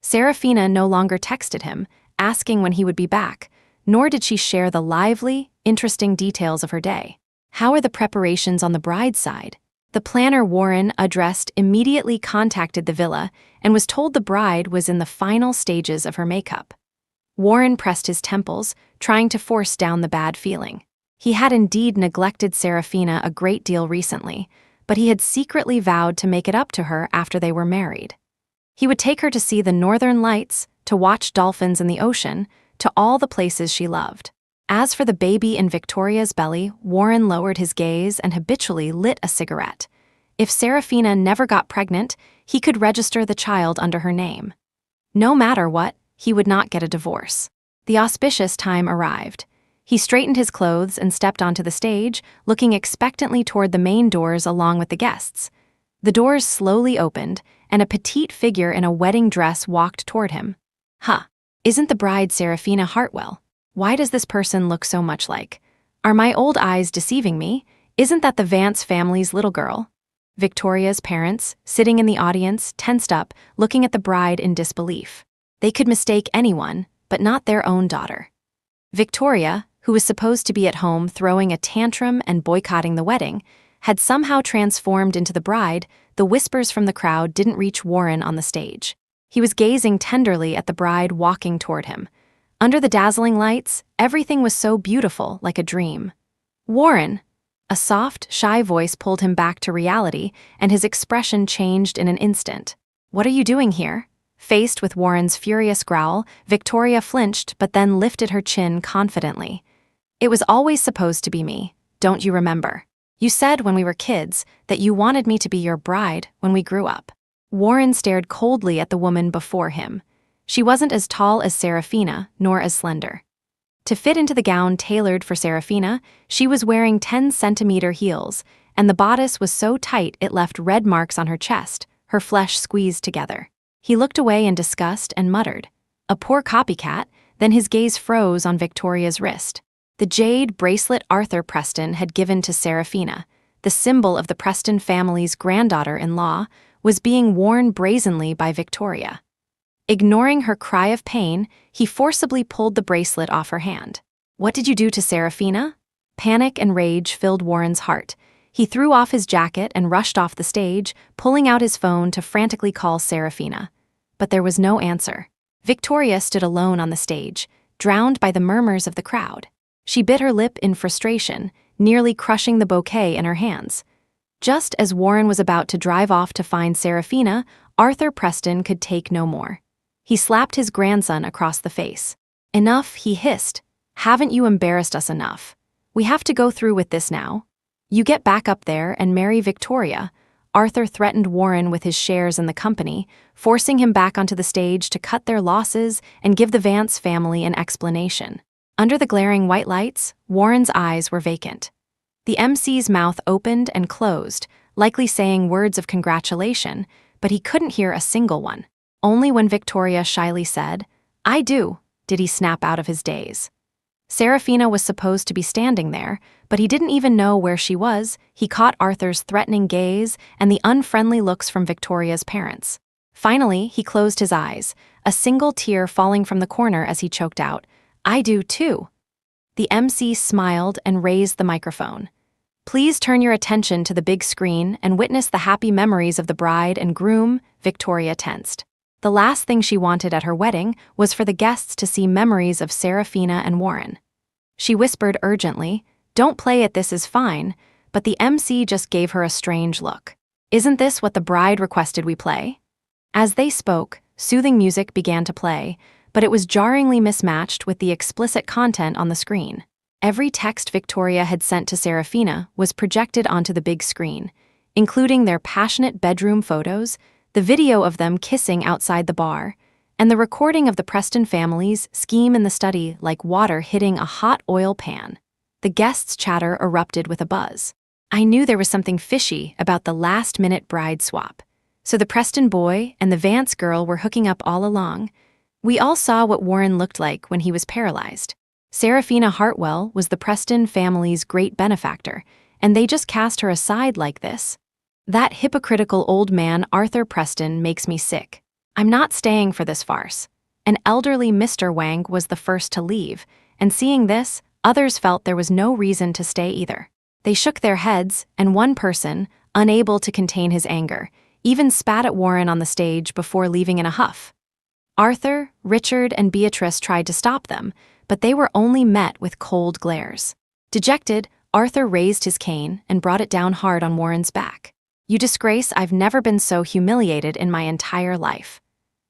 [SPEAKER 1] Serafina no longer texted him, asking when he would be back, nor did she share the lively, interesting details of her day. How are the preparations on the bride's side? The planner Warren addressed immediately contacted the villa and was told the bride was in the final stages of her makeup. Warren pressed his temples, trying to force down the bad feeling. He had indeed neglected Serafina a great deal recently, but he had secretly vowed to make it up to her after they were married. He would take her to see the northern lights, to watch dolphins in the ocean, to all the places she loved. As for the baby in Victoria's belly, Warren lowered his gaze and habitually lit a cigarette. If Serafina never got pregnant, he could register the child under her name. No matter what, he would not get a divorce. The auspicious time arrived. He straightened his clothes and stepped onto the stage, looking expectantly toward the main doors along with the guests. The doors slowly opened, and a petite figure in a wedding dress walked toward him. Isn't the bride Serafina Hartwell? Why does this person look so much like? Are my old eyes deceiving me? Isn't that the Vance family's little girl? Victoria's parents, sitting in the audience, tensed up, looking at the bride in disbelief. They could mistake anyone, but not their own daughter. Victoria, who was supposed to be at home throwing a tantrum and boycotting the wedding, had somehow transformed into the bride. The whispers from the crowd didn't reach Warren on the stage. He was gazing tenderly at the bride walking toward him. Under the dazzling lights, everything was so beautiful, like a dream. "Warren!" A soft, shy voice pulled him back to reality, and his expression changed in an instant. "What are you doing here?" Faced with Warren's furious growl, Victoria flinched but then lifted her chin confidently. "It was always supposed to be me, don't you remember? You said when we were kids that you wanted me to be your bride when we grew up." Warren stared coldly at the woman before him. She wasn't as tall as Serafina, nor as slender. To fit into the gown tailored for Serafina, she was wearing 10-centimeter heels, and the bodice was so tight it left red marks on her chest, her flesh squeezed together. He looked away in disgust and muttered, "A poor copycat," then his gaze froze on Victoria's wrist. The jade bracelet Arthur Preston had given to Serafina, the symbol of the Preston family's granddaughter-in-law, was being worn brazenly by Victoria. Ignoring her cry of pain, he forcibly pulled the bracelet off her hand. "What did you do to Serafina?" Panic and rage filled Warren's heart. He threw off his jacket and rushed off the stage, pulling out his phone to frantically call Serafina. But there was no answer. Victoria stood alone on the stage, drowned by the murmurs of the crowd. She bit her lip in frustration, nearly crushing the bouquet in her hands. Just as Warren was about to drive off to find Serafina, Arthur Preston could take no more. He slapped his grandson across the face. "Enough," he hissed. "Haven't you embarrassed us enough? We have to go through with this now. You get back up there and marry Victoria." Arthur threatened Warren with his shares in the company, forcing him back onto the stage to cut their losses and give the Vance family an explanation. Under the glaring white lights, Warren's eyes were vacant. The MC's mouth opened and closed, likely saying words of congratulation, but he couldn't hear a single one. Only when Victoria shyly said, "I do," did he snap out of his daze. Serafina was supposed to be standing there, but he didn't even know where she was. He caught Arthur's threatening gaze and the unfriendly looks from Victoria's parents. Finally, he closed his eyes, a single tear falling from the corner as he choked out, "I do too." The MC smiled and raised the microphone. "Please turn your attention to the big screen and witness the happy memories of the bride and groom." Victoria tensed. The last thing she wanted at her wedding was for the guests to see memories of Serafina and Warren. She whispered urgently, "Don't play it, this is fine," but the MC just gave her a strange look. "Isn't this what the bride requested we play?" As they spoke, soothing music began to play, but it was jarringly mismatched with the explicit content on the screen. Every text Victoria had sent to Serafina was projected onto the big screen, including their passionate bedroom photos, the video of them kissing outside the bar, and the recording of the Preston family's scheme in the study like water hitting a hot oil pan. The guests' chatter erupted with a buzz. "I knew there was something fishy about the last-minute bride swap. So the Preston boy and the Vance girl were hooking up all along. We all saw what Warren looked like when he was paralyzed. Serafina Hartwell was the Preston family's great benefactor, and they just cast her aside like this. That hypocritical old man Arthur Preston makes me sick. I'm not staying for this farce." An elderly Mr. Wang was the first to leave, and seeing this, others felt there was no reason to stay either. They shook their heads, and one person, unable to contain his anger, even spat at Warren on the stage before leaving in a huff. Arthur, Richard, and Beatrice tried to stop them, but they were only met with cold glares. Dejected, Arthur raised his cane and brought it down hard on Warren's back. "You disgrace, I've never been so humiliated in my entire life.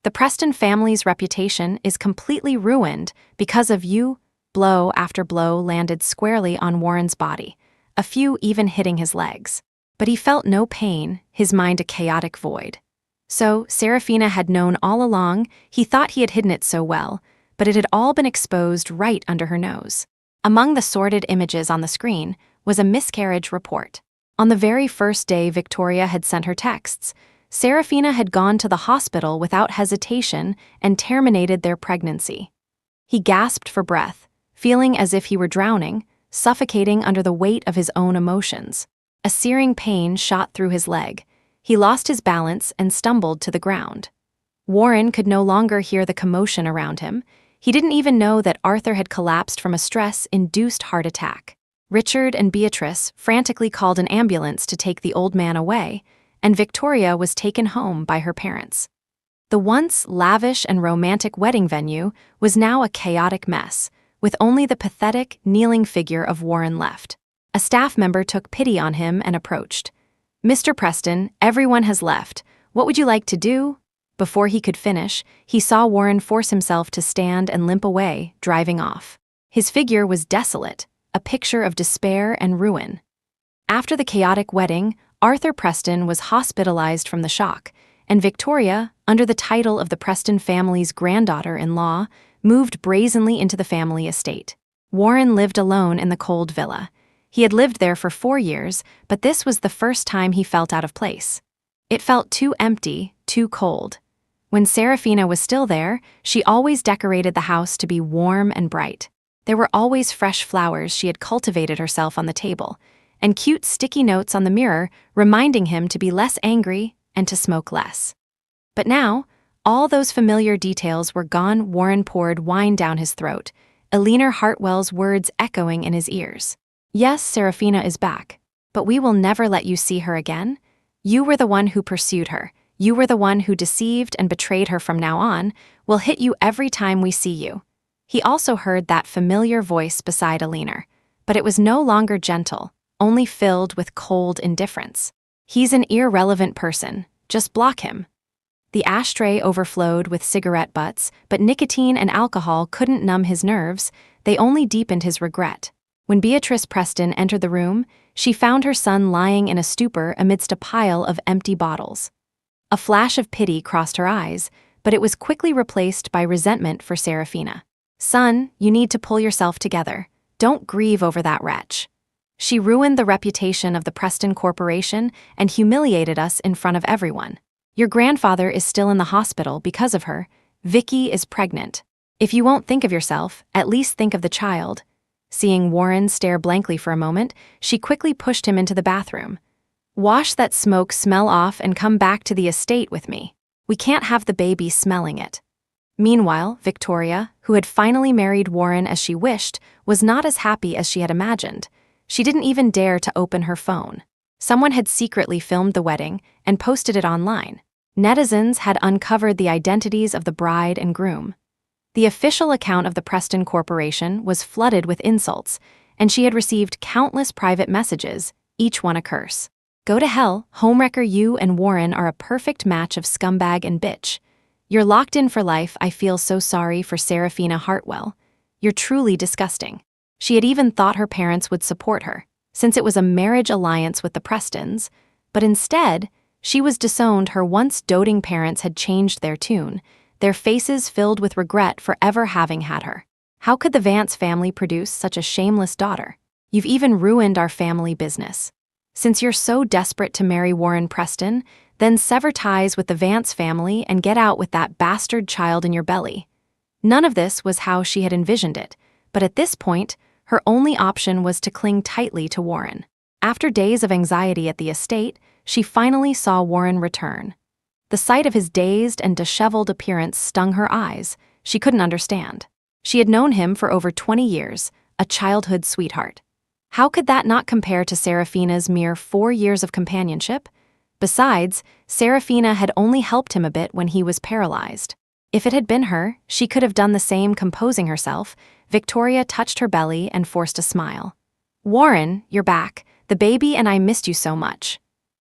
[SPEAKER 1] The Preston family's reputation is completely ruined because of you." Blow after blow landed squarely on Warren's body, a few even hitting his legs. But he felt no pain, his mind a chaotic void. So, Serafina had known all along. He thought he had hidden it so well, but it had all been exposed right under her nose. Among the sordid images on the screen was a miscarriage report. On the very first day Victoria had sent her texts, Serafina had gone to the hospital without hesitation and terminated their pregnancy. He gasped for breath, feeling as if he were drowning, suffocating under the weight of his own emotions. A searing pain shot through his leg. He lost his balance and stumbled to the ground. Warren could no longer hear the commotion around him. He didn't even know that Arthur had collapsed from a stress-induced heart attack. Richard and Beatrice frantically called an ambulance to take the old man away, and Victoria was taken home by her parents. The once lavish and romantic wedding venue was now a chaotic mess, with only the pathetic, kneeling figure of Warren left. A staff member took pity on him and approached. "Mr. Preston, everyone has left. What would you like to do?" Before he could finish, he saw Warren force himself to stand and limp away, driving off. His figure was desolate, a picture of despair and ruin. After the chaotic wedding, Arthur Preston was hospitalized from the shock, and Victoria, under the title of the Preston family's granddaughter-in-law, moved brazenly into the family estate. Warren lived alone in the cold villa. He had lived there for 4 years, but this was the first time he felt out of place. It felt too empty, too cold. When Serafina was still there, she always decorated the house to be warm and bright. There were always fresh flowers she had cultivated herself on the table, and cute sticky notes on the mirror reminding him to be less angry and to smoke less. But now, all those familiar details were gone. Warren poured wine down his throat, Eleanor Hartwell's words echoing in his ears. "Yes, Serafina is back, but we will never let you see her again. You were the one who pursued her. You were the one who deceived and betrayed her. From now on, we'll hit you every time we see you." He also heard that familiar voice beside Eleanor, but it was no longer gentle, only filled with cold indifference. "He's an irrelevant person. Just block him." The ashtray overflowed with cigarette butts, but nicotine and alcohol couldn't numb his nerves, they only deepened his regret. When Beatrice Preston entered the room, she found her son lying in a stupor amidst a pile of empty bottles. A flash of pity crossed her eyes, but it was quickly replaced by resentment for Serafina. "Son, you need to pull yourself together. Don't grieve over that wretch." She ruined the reputation of the Preston Corporation and humiliated us in front of everyone. Your grandfather is still in the hospital because of her. Vicky is pregnant. If you won't think of yourself, at least think of the child." Seeing Warren stare blankly for a moment, she quickly pushed him into the bathroom. "Wash that smoke smell off and come back to the estate with me. We can't have the baby smelling it." Meanwhile, Victoria, who had finally married Warren as she wished, was not as happy as she had imagined. She didn't even dare to open her phone. Someone had secretly filmed the wedding and posted it online. Netizens had uncovered the identities of the bride and groom. The official account of the Preston Corporation was flooded with insults, and she had received countless private messages, each one a curse. "Go to hell, homewrecker, you and Warren are a perfect match of scumbag and bitch. You're locked in for life. I feel so sorry for Serafina Hartwell. You're truly disgusting." She had even thought her parents would support her, since it was a marriage alliance with the Prestons, but instead, she was disowned. Her once doting parents had changed their tune, their faces filled with regret for ever having had her. How could the Vance family produce such a shameless daughter? "You've even ruined our family business. Since you're so desperate to marry Warren Preston, then sever ties with the Vance family and get out with that bastard child in your belly." None of this was how she had envisioned it, but at this point, her only option was to cling tightly to Warren. After days of anxiety at the estate, she finally saw Warren return. The sight of his dazed and disheveled appearance stung her eyes. She couldn't understand. She had known him for over 20 years, a childhood sweetheart. How could that not compare to Serafina's mere 4 years of companionship? Besides, Serafina had only helped him a bit when he was paralyzed. If it had been her, she could have done the same. Composing herself, Victoria touched her belly and forced a smile. "Warren, you're back. The baby and I missed you so much.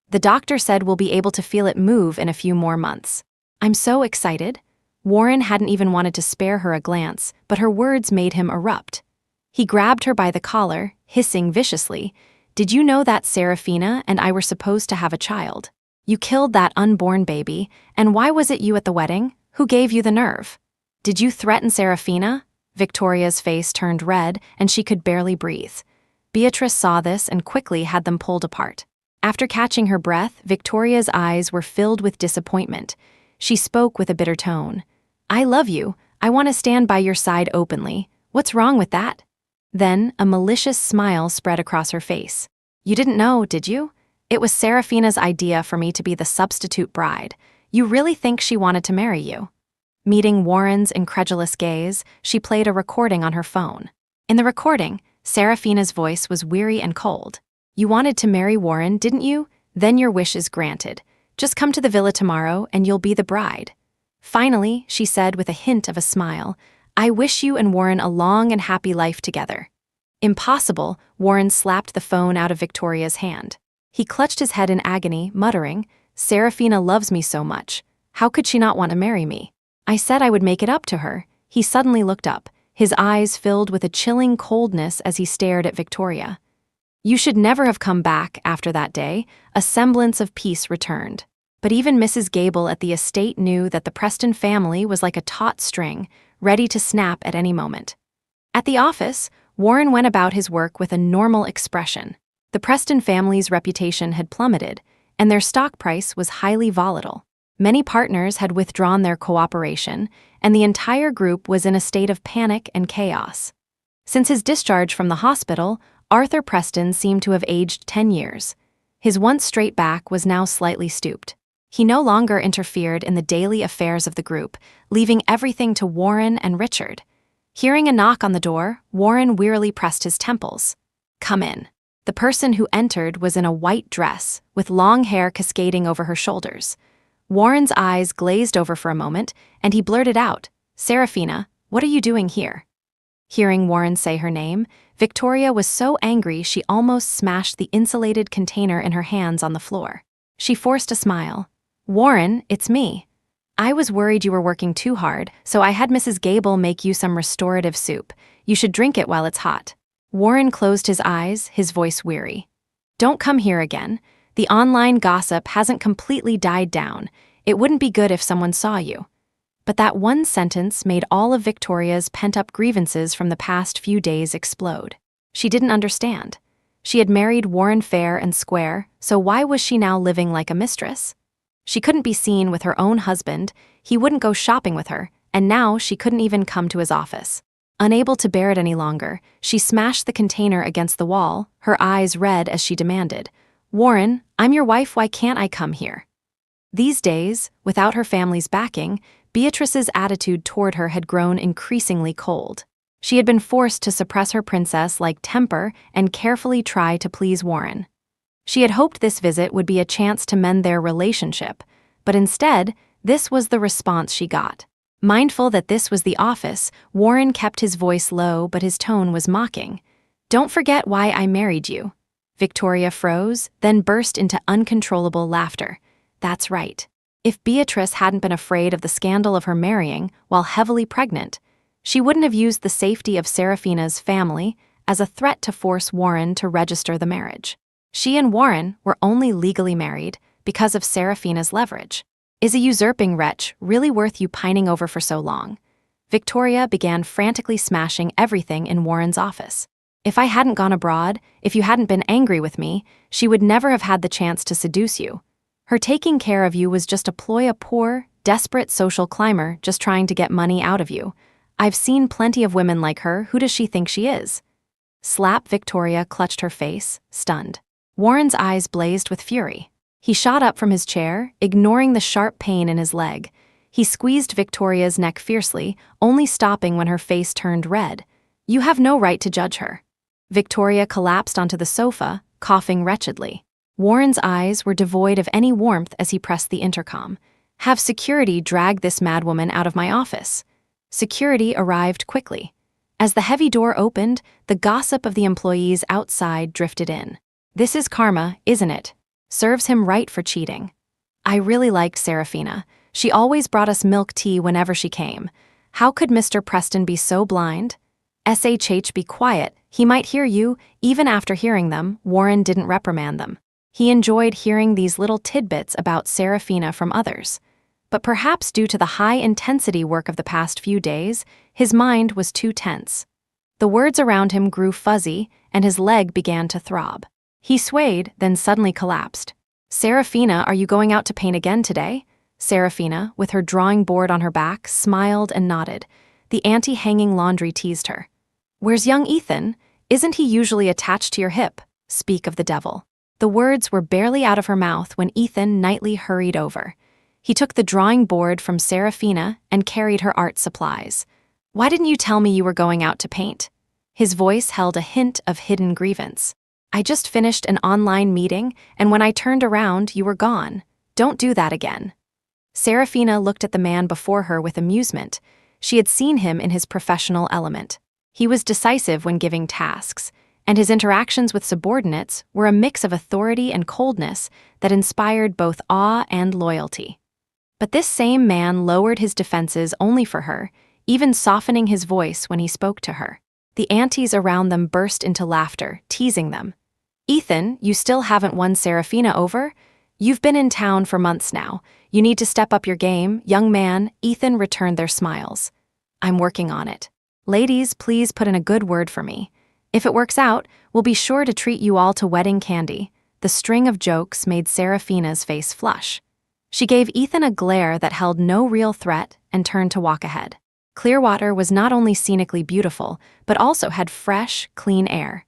[SPEAKER 1] The doctor said we'll be able to feel it move in a few more months." "I'm so excited." Warren hadn't even wanted to spare her a glance, but her words made him erupt. He grabbed her by the collar, hissing viciously, "Did you know that Serafina and I were supposed to have a child? You killed that unborn baby, and why was it you at the wedding? Who gave you the nerve? Did you threaten Serafina?" Victoria's face turned red, and she could barely breathe. Beatrice saw this and quickly had them pulled apart. After catching her breath, Victoria's eyes were filled with disappointment. She spoke with a bitter tone. "I love you. I want to stand by your side openly. What's wrong with that?" Then, a malicious smile spread across her face. "You didn't know, did you? It was Serafina's idea for me to be the substitute bride. You really think she wanted to marry you?" Meeting Warren's incredulous gaze, she played a recording on her phone. In the recording, Serafina's voice was weary and cold. "You wanted to marry Warren, didn't you? Then your wish is granted. Just come to the villa tomorrow and you'll be the bride." Finally, she said with a hint of a smile, "I wish you and Warren a long and happy life together." "Impossible," Warren slapped the phone out of Victoria's hand. He clutched his head in agony, muttering, "Serafina loves me so much. How could she not want to marry me? I said I would make it up to her." He suddenly looked up, his eyes filled with a chilling coldness as he stared at Victoria. "You should never have come back." After that day, a semblance of peace returned. But even Mrs. Gable at the estate knew that the Preston family was like a taut string, ready to snap at any moment. At the office, Warren went about his work with a normal expression. The Preston family's reputation had plummeted, and their stock price was highly volatile. Many partners had withdrawn their cooperation, and the entire group was in a state of panic and chaos. Since his discharge from the hospital, Arthur Preston seemed to have aged 10 years. His once straight back was now slightly stooped. He no longer interfered in the daily affairs of the group, leaving everything to Warren and Richard. Hearing a knock on the door, Warren wearily pressed his temples. "Come in." The person who entered was in a white dress, with long hair cascading over her shoulders. Warren's eyes glazed over for a moment, and he blurted out, "Serafina, what are you doing here?" Hearing Warren say her name, Victoria was so angry she almost smashed the insulated container in her hands on the floor. She forced a smile. "Warren, it's me. I was worried you were working too hard, so I had Mrs. Gable make you some restorative soup. You should drink it while it's hot." Warren closed his eyes, his voice weary. "Don't come here again. The online gossip hasn't completely died down. It wouldn't be good if someone saw you." But that one sentence made all of Victoria's pent-up grievances from the past few days explode. She didn't understand. She had married Warren fair and square, so why was she now living like a mistress? She couldn't be seen with her own husband, he wouldn't go shopping with her, and now she couldn't even come to his office. Unable to bear it any longer, she smashed the container against the wall, her eyes red as she demanded, "Warren, I'm your wife, why can't I come here?" These days, without her family's backing, Beatrice's attitude toward her had grown increasingly cold. She had been forced to suppress her princess-like temper and carefully try to please Warren. She had hoped this visit would be a chance to mend their relationship, but instead, this was the response she got. Mindful that this was the office, Warren kept his voice low, but his tone was mocking. "Don't forget why I married you." Victoria froze, then burst into uncontrollable laughter. That's right. If Beatrice hadn't been afraid of the scandal of her marrying while heavily pregnant, she wouldn't have used the safety of Serafina's family as a threat to force Warren to register the marriage. She and Warren were only legally married because of Serafina's leverage. Is a usurping wretch really worth you pining over for so long? Victoria began frantically smashing everything in Warren's office. If I hadn't gone abroad, if you hadn't been angry with me, she would never have had the chance to seduce you. Her taking care of you was just a ploy, a poor, desperate social climber just trying to get money out of you. I've seen plenty of women like her. Who does she think she is? Slap. Victoria clutched her face, stunned. Warren's eyes blazed with fury. He shot up from his chair, ignoring the sharp pain in his leg. He squeezed Victoria's neck fiercely, only stopping when her face turned red. "You have no right to judge her." Victoria collapsed onto the sofa, coughing wretchedly. Warren's eyes were devoid of any warmth as he pressed the intercom. "Have security drag this madwoman out of my office." Security arrived quickly. As the heavy door opened, the gossip of the employees outside drifted in. "This is karma, isn't it? Serves him right for cheating." I really liked Serafina. She always brought us milk tea whenever she came. How could Mr. Preston be so blind? "Shh, be quiet, he might hear you." Even after hearing them, Warren didn't reprimand them. He enjoyed hearing these little tidbits about Serafina from others. But perhaps due to the high-intensity work of the past few days, his mind was too tense. The words around him grew fuzzy, and his leg began to throb. He swayed, then suddenly collapsed. "Serafina, are you going out to paint again today?" Serafina, with her drawing board on her back, smiled and nodded. The anti-hanging laundry teased her. "Where's young Ethan? Isn't he usually attached to your hip?" Speak of the devil. The words were barely out of her mouth when Ethan nightly hurried over. He took the drawing board from Serafina and carried her art supplies. "Why didn't you tell me you were going out to paint?" His voice held a hint of hidden grievance. "I just finished an online meeting, and when I turned around, you were gone. Don't do that again." Serafina looked at the man before her with amusement. She had seen him in his professional element. He was decisive when giving tasks, and his interactions with subordinates were a mix of authority and coldness that inspired both awe and loyalty. But this same man lowered his defenses only for her, even softening his voice when he spoke to her. The aunties around them burst into laughter, teasing them. "Ethan, you still haven't won Serafina over? You've been in town for months now. You need to step up your game, young man." Ethan returned their smiles. "I'm working on it. Ladies, please put in a good word for me. If it works out, we'll be sure to treat you all to wedding candy." The string of jokes made Serafina's face flush. She gave Ethan a glare that held no real threat and turned to walk ahead. Clearwater was not only scenically beautiful, but also had fresh, clean air.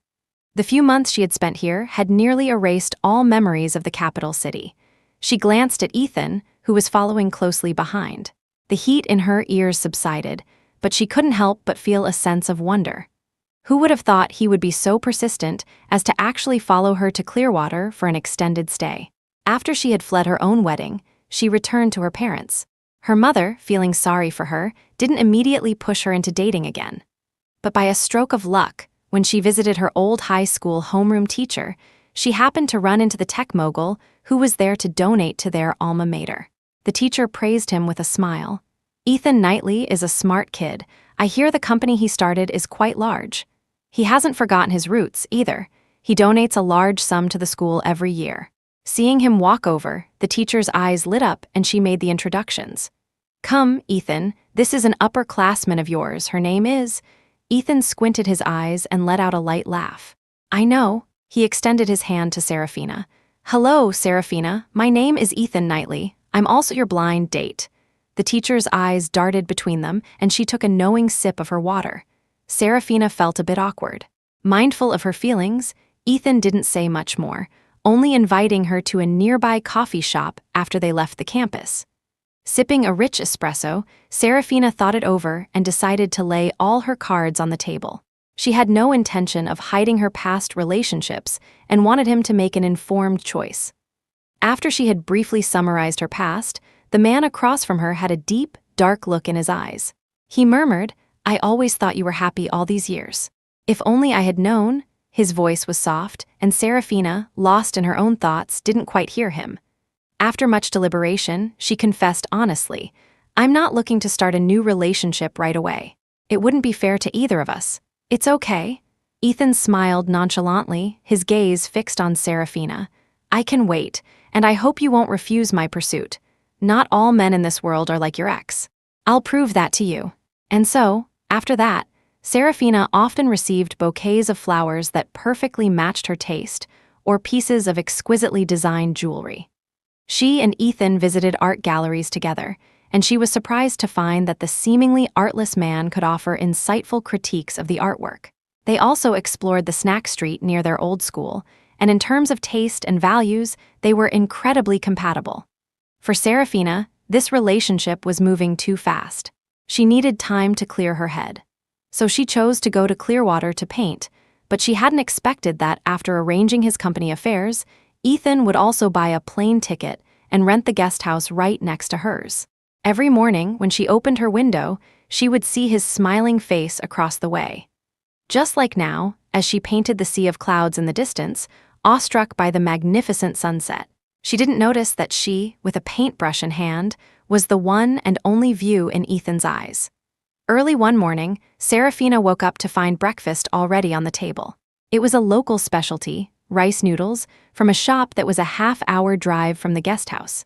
[SPEAKER 1] The few months she had spent here had nearly erased all memories of the capital city. She glanced at Ethan, who was following closely behind. The heat in her ears subsided, but she couldn't help but feel a sense of wonder. Who would have thought he would be so persistent as to actually follow her to Clearwater for an extended stay? After she had fled her own wedding, she returned to her parents. Her mother, feeling sorry for her, didn't immediately push her into dating again. But by a stroke of luck, when she visited her old high school homeroom teacher, she happened to run into the tech mogul who was there to donate to their alma mater. The teacher praised him with a smile. "Ethan Knightley is a smart kid. I hear the company he started is quite large. He hasn't forgotten his roots, either. He donates a large sum to the school every year." Seeing him walk over, the teacher's eyes lit up and she made the introductions. "Come, Ethan, this is an upperclassman of yours. Her name is..." Ethan squinted his eyes and let out a light laugh. "I know. He extended his hand to Serafina. "Hello, Serafina. My name is Ethan Knightley. I'm also your blind date." The teacher's eyes darted between them, and she took a knowing sip of her water. Serafina felt a bit awkward. Mindful of her feelings, Ethan didn't say much more, only inviting her to a nearby coffee shop after they left the campus. Sipping a rich espresso, Serafina thought it over and decided to lay all her cards on the table. She had no intention of hiding her past relationships and wanted him to make an informed choice. After she had briefly summarized her past, the man across from her had a deep, dark look in his eyes. He murmured, "I always thought you were happy all these years. If only I had known." His voice was soft, and Serafina, lost in her own thoughts, didn't quite hear him. After much deliberation, she confessed honestly, "I'm not looking to start a new relationship right away. It wouldn't be fair to either of us. It's okay." Ethan smiled nonchalantly, his gaze fixed on Serafina. "I can wait, and I hope you won't refuse my pursuit. Not all men in this world are like your ex. I'll prove that to you." And so, after that, Serafina often received bouquets of flowers that perfectly matched her taste, or pieces of exquisitely designed jewelry. She and Ethan visited art galleries together, and she was surprised to find that the seemingly artless man could offer insightful critiques of the artwork. They also explored the snack street near their old school, and in terms of taste and values, they were incredibly compatible. For Serafina, this relationship was moving too fast. She needed time to clear her head. So she chose to go to Clearwater to paint, but she hadn't expected that after arranging his company affairs, Ethan would also buy a plane ticket and rent the guest house right next to hers. Every morning, when she opened her window, she would see his smiling face across the way. Just like now, as she painted the sea of clouds in the distance, awestruck by the magnificent sunset, she didn't notice that she, with a paintbrush in hand, was the one and only view in Ethan's eyes. Early one morning, Serafina woke up to find breakfast already on the table. It was a local specialty, rice noodles, from a shop that was a half-hour drive from the guest house.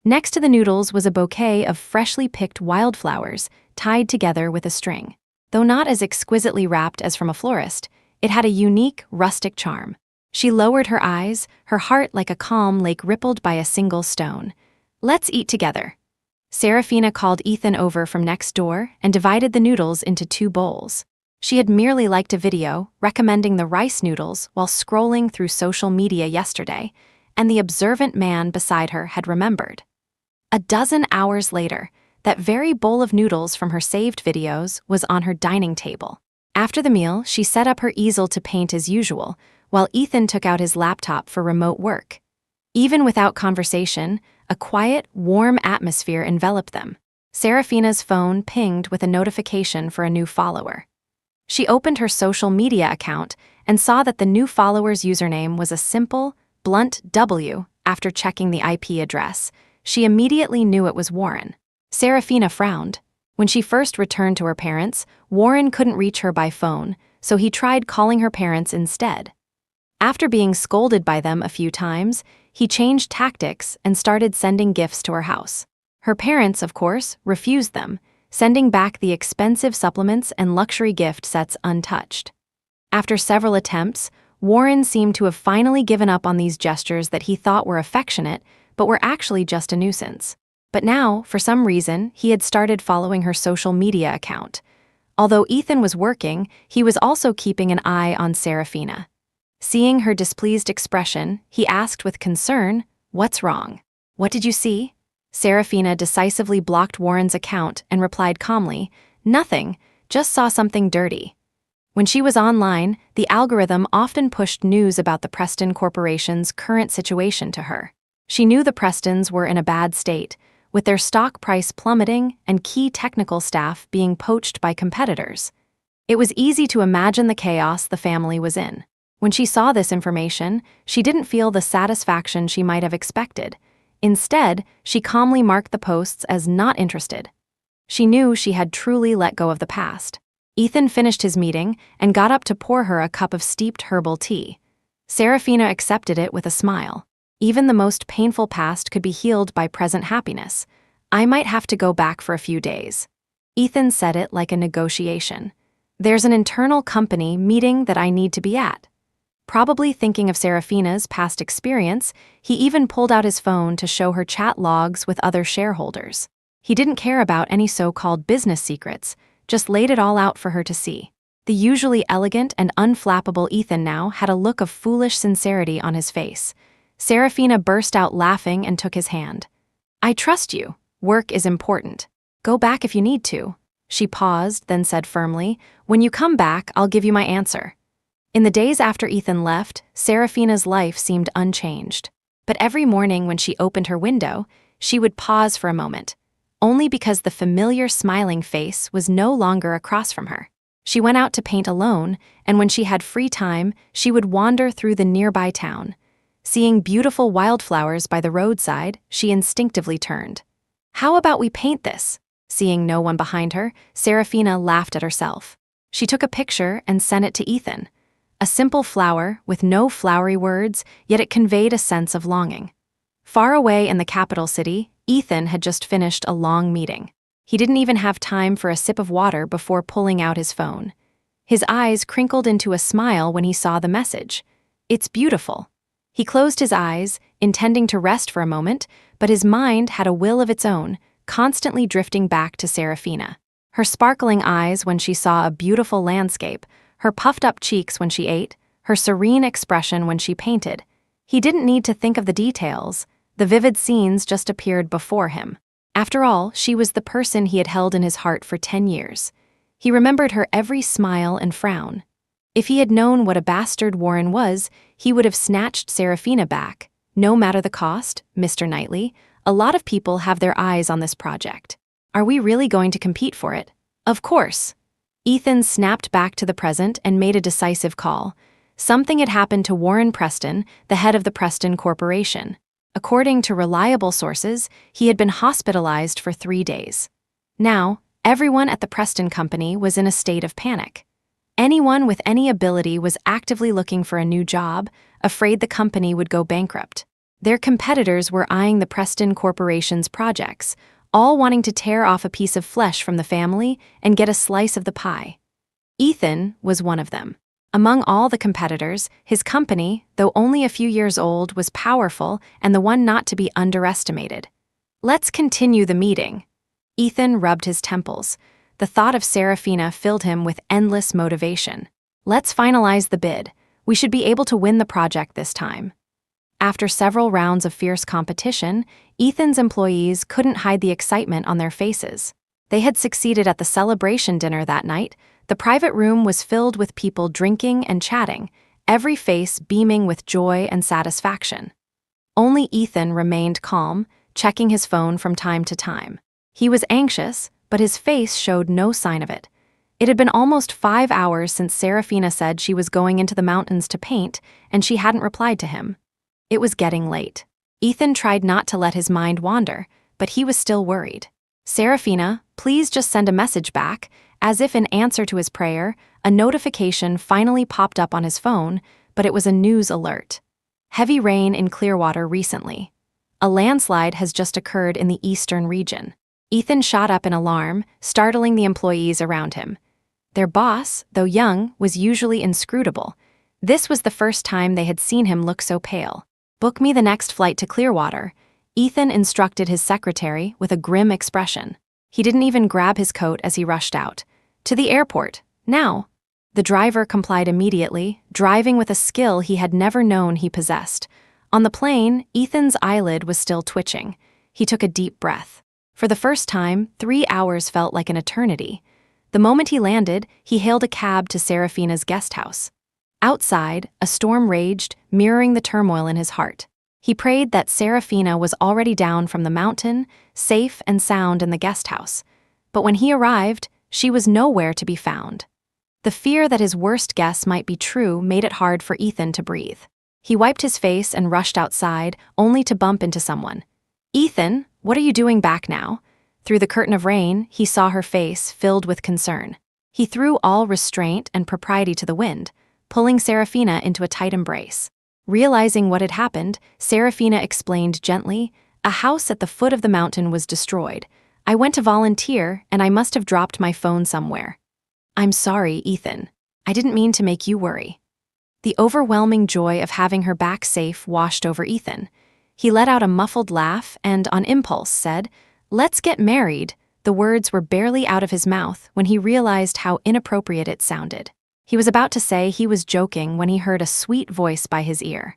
[SPEAKER 1] Next to the noodles was a bouquet of freshly picked wildflowers tied together with a string. Though not as exquisitely wrapped as from a florist, it had a unique, rustic charm. She lowered her eyes, her heart like a calm lake rippled by a single stone. "Let's eat together." Serafina called Ethan over from next door and divided the noodles into 2 bowls. She had merely liked a video recommending the rice noodles while scrolling through social media yesterday, and the observant man beside her had remembered. A dozen hours later, that very bowl of noodles from her saved videos was on her dining table. After the meal, she set up her easel to paint as usual, while Ethan took out his laptop for remote work. Even without conversation, a quiet, warm atmosphere enveloped them. Serafina's phone pinged with a notification for a new follower. She opened her social media account and saw that the new follower's username was a simple, blunt W. After checking the IP address, she immediately knew it was Warren. Serafina frowned. When she first returned to her parents, Warren couldn't reach her by phone, so he tried calling her parents instead. After being scolded by them a few times, he changed tactics and started sending gifts to her house. Her parents, of course, refused them, sending back the expensive supplements and luxury gift sets untouched. After several attempts, Warren seemed to have finally given up on these gestures that he thought were affectionate, but were actually just a nuisance. But now, for some reason, he had started following her social media account. Although Ethan was working, he was also keeping an eye on Serafina. Seeing her displeased expression, he asked with concern, "What's wrong? What did you see?" Serafina decisively blocked Warren's account and replied calmly, "Nothing, just saw something dirty." When she was online, the algorithm often pushed news about the Preston Corporation's current situation to her. She knew the Prestons were in a bad state, with their stock price plummeting and key technical staff being poached by competitors. It was easy to imagine the chaos the family was in. When she saw this information, she didn't feel the satisfaction she might have expected. Instead, she calmly marked the posts as not interested. She knew she had truly let go of the past. Ethan finished his meeting and got up to pour her a cup of steeped herbal tea. Serafina accepted it with a smile. Even the most painful past could be healed by present happiness. "I might have to go back for a few days." Ethan said it like a negotiation. "There's an internal company meeting that I need to be at." Probably thinking of Serafina's past experience, he even pulled out his phone to show her chat logs with other shareholders. He didn't care about any so-called business secrets, just laid it all out for her to see. The usually elegant and unflappable Ethan now had a look of foolish sincerity on his face. Serafina burst out laughing and took his hand. "I trust you. Work is important. Go back if you need to." She paused, then said firmly, "When you come back, I'll give you my answer." In the days after Ethan left, Serafina's life seemed unchanged. But every morning when she opened her window, she would pause for a moment, only because the familiar smiling face was no longer across from her. She went out to paint alone, and when she had free time, she would wander through the nearby town. Seeing beautiful wildflowers by the roadside, she instinctively turned. "How about we paint this?" Seeing no one behind her, Serafina laughed at herself. She took a picture and sent it to Ethan. A simple flower with no flowery words, yet it conveyed a sense of longing. Far away in the capital city, Ethan had just finished a long meeting. He didn't even have time for a sip of water before pulling out his phone. His eyes crinkled into a smile when he saw the message. "It's beautiful." He closed his eyes, intending to rest for a moment, but his mind had a will of its own, constantly drifting back to Serafina. Her sparkling eyes when she saw a beautiful landscape, her puffed-up cheeks when she ate, her serene expression when she painted. He didn't need to think of the details. The vivid scenes just appeared before him. After all, she was the person he had held in his heart for 10 years. He remembered her every smile and frown. If he had known what a bastard Warren was, he would have snatched Serafina back. No matter the cost, Mr. Knightley, a lot of people have their eyes on this project. Are we really going to compete for it? Of course. Ethan snapped back to the present and made a decisive call. Something had happened to Warren Preston, the head of the Preston Corporation. According to reliable sources, he had been hospitalized for 3 days. Now, everyone at the Preston Company was in a state of panic. Anyone with any ability was actively looking for a new job, afraid the company would go bankrupt. Their competitors were eyeing the Preston Corporation's projects, all wanting to tear off a piece of flesh from the family and get a slice of the pie. Ethan was one of them. Among all the competitors, his company, though only a few years old, was powerful and the one not to be underestimated. "Let's continue the meeting." Ethan rubbed his temples. The thought of Serafina filled him with endless motivation. "Let's finalize the bid. We should be able to win the project this time." After several rounds of fierce competition, Ethan's employees couldn't hide the excitement on their faces. They had succeeded at the celebration dinner that night. The private room was filled with people drinking and chatting, every face beaming with joy and satisfaction. Only Ethan remained calm, checking his phone from time to time. He was anxious, but his face showed no sign of it. It had been almost 5 hours since Serafina said she was going into the mountains to paint, and she hadn't replied to him. It was getting late. Ethan tried not to let his mind wander, but he was still worried. "Serafina, please just send a message back." As if in answer to his prayer, a notification finally popped up on his phone, but it was a news alert. Heavy rain in Clearwater recently. A landslide has just occurred in the eastern region. Ethan shot up in alarm, startling the employees around him. Their boss, though young, was usually inscrutable. This was the first time they had seen him look so pale. "Book me the next flight to Clearwater," Ethan instructed his secretary with a grim expression. He didn't even grab his coat as he rushed out. "To the airport, now." The driver complied immediately, driving with a skill he had never known he possessed. On the plane, Ethan's eyelid was still twitching. He took a deep breath. For the first time, 3 hours felt like an eternity. The moment he landed, he hailed a cab to Serafina's guest house. Outside, a storm raged, mirroring the turmoil in his heart. He prayed that Serafina was already down from the mountain, safe and sound in the guest house. But when he arrived, she was nowhere to be found. The fear that his worst guess might be true made it hard for Ethan to breathe. He wiped his face and rushed outside, only to bump into someone. "Ethan, what are you doing back now?" Through the curtain of rain, he saw her face filled with concern. He threw all restraint and propriety to the wind, pulling Serafina into a tight embrace. Realizing what had happened, Serafina explained gently, "A house at the foot of the mountain was destroyed. I went to volunteer, and I must have dropped my phone somewhere." "I'm sorry, Ethan. I didn't mean to make you worry." The overwhelming joy of having her back safe washed over Ethan. He let out a muffled laugh and, on impulse, said, "Let's get married." The words were barely out of his mouth when he realized how inappropriate it sounded. He was about to say he was joking when he heard a sweet voice by his ear.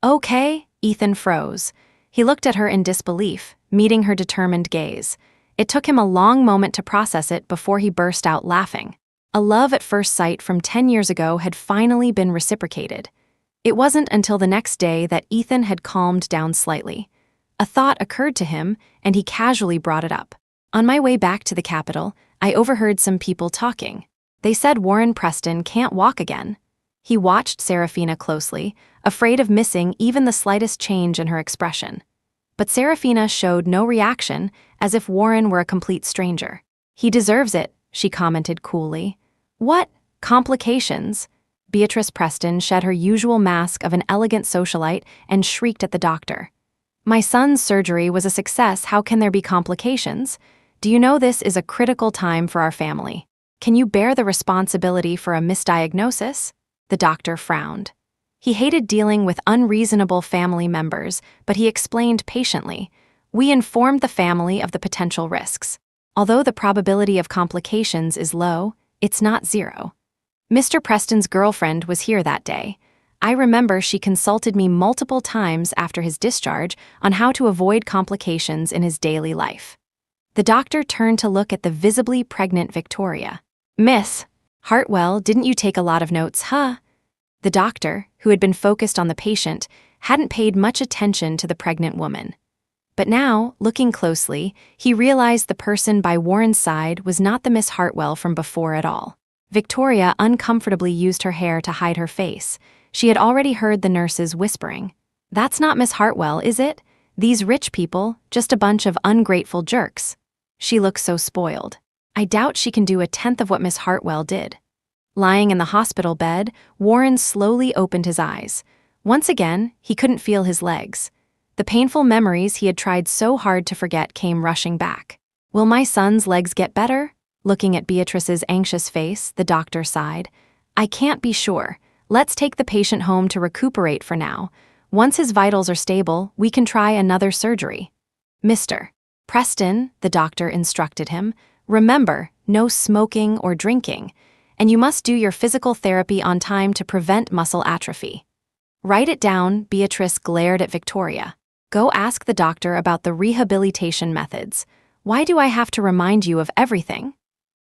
[SPEAKER 1] "Okay," Ethan froze. He looked at her in disbelief, meeting her determined gaze. It took him a long moment to process it before he burst out laughing. A love at first sight from 10 years ago had finally been reciprocated. It wasn't until the next day that Ethan had calmed down slightly. A thought occurred to him, and he casually brought it up. "On my way back to the capital, I overheard some people talking. They said Warren Preston can't walk again." He watched Serafina closely, afraid of missing even the slightest change in her expression. But Serafina showed no reaction, as if Warren were a complete stranger. "He deserves it," she commented coolly. "What? Complications?" Beatrice Preston shed her usual mask of an elegant socialite and shrieked at the doctor. "My son's surgery was a success. How can there be complications? Do you know this is a critical time for our family? Can you bear the responsibility for a misdiagnosis?" The doctor frowned. He hated dealing with unreasonable family members, but he explained patiently, "We informed the family of the potential risks. Although the probability of complications is low, it's not zero. Mr. Preston's girlfriend was here that day. I remember she consulted me multiple times after his discharge on how to avoid complications in his daily life." The doctor turned to look at the visibly pregnant Victoria. "Miss Hartwell, didn't you take a lot of notes, huh?" The doctor, who had been focused on the patient, hadn't paid much attention to the pregnant woman. But now, looking closely, he realized the person by Warren's side was not the Miss Hartwell from before at all. Victoria uncomfortably used her hair to hide her face. She had already heard the nurses whispering. "That's not Miss Hartwell, is it? These rich people, just a bunch of ungrateful jerks. She looks so spoiled. I doubt she can do a tenth of what Miss Hartwell did." Lying in the hospital bed, Warren slowly opened his eyes. Once again, he couldn't feel his legs. The painful memories he had tried so hard to forget came rushing back. "Will my son's legs get better?" Looking at Beatrice's anxious face, the doctor sighed. "I can't be sure. Let's take the patient home to recuperate for now. Once his vitals are stable, we can try another surgery." "Mr. Preston," the doctor instructed him, "remember, no smoking or drinking. And you must do your physical therapy on time to prevent muscle atrophy." "Write it down," Beatrice glared at Victoria. "Go ask the doctor about the rehabilitation methods. Why do I have to remind you of everything?"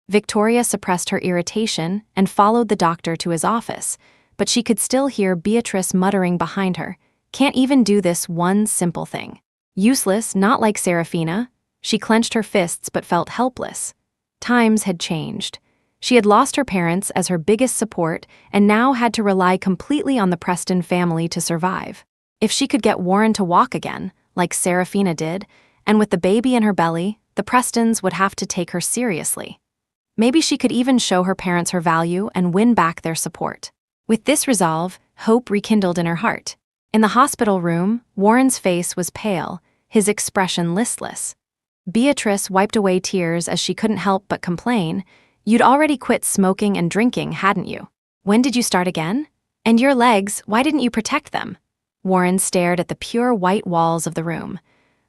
[SPEAKER 1] Victoria suppressed her irritation and followed the doctor to his office, but she could still hear Beatrice muttering behind her, "Can't even do this one simple thing. Useless, not like Serafina." She clenched her fists but felt helpless. Times had changed. She had lost her parents as her biggest support and now had to rely completely on the Preston family to survive. If she could get Warren to walk again, like Serafina did, and with the baby in her belly, the Prestons would have to take her seriously. Maybe she could even show her parents her value and win back their support. With this resolve, hope rekindled in her heart. In the hospital room, Warren's face was pale, his expression listless. Beatrice wiped away tears as she couldn't help but complain, "You'd already quit smoking and drinking, hadn't you? When did you start again? And your legs, why didn't you protect them?" Warren stared at the pure white walls of the room.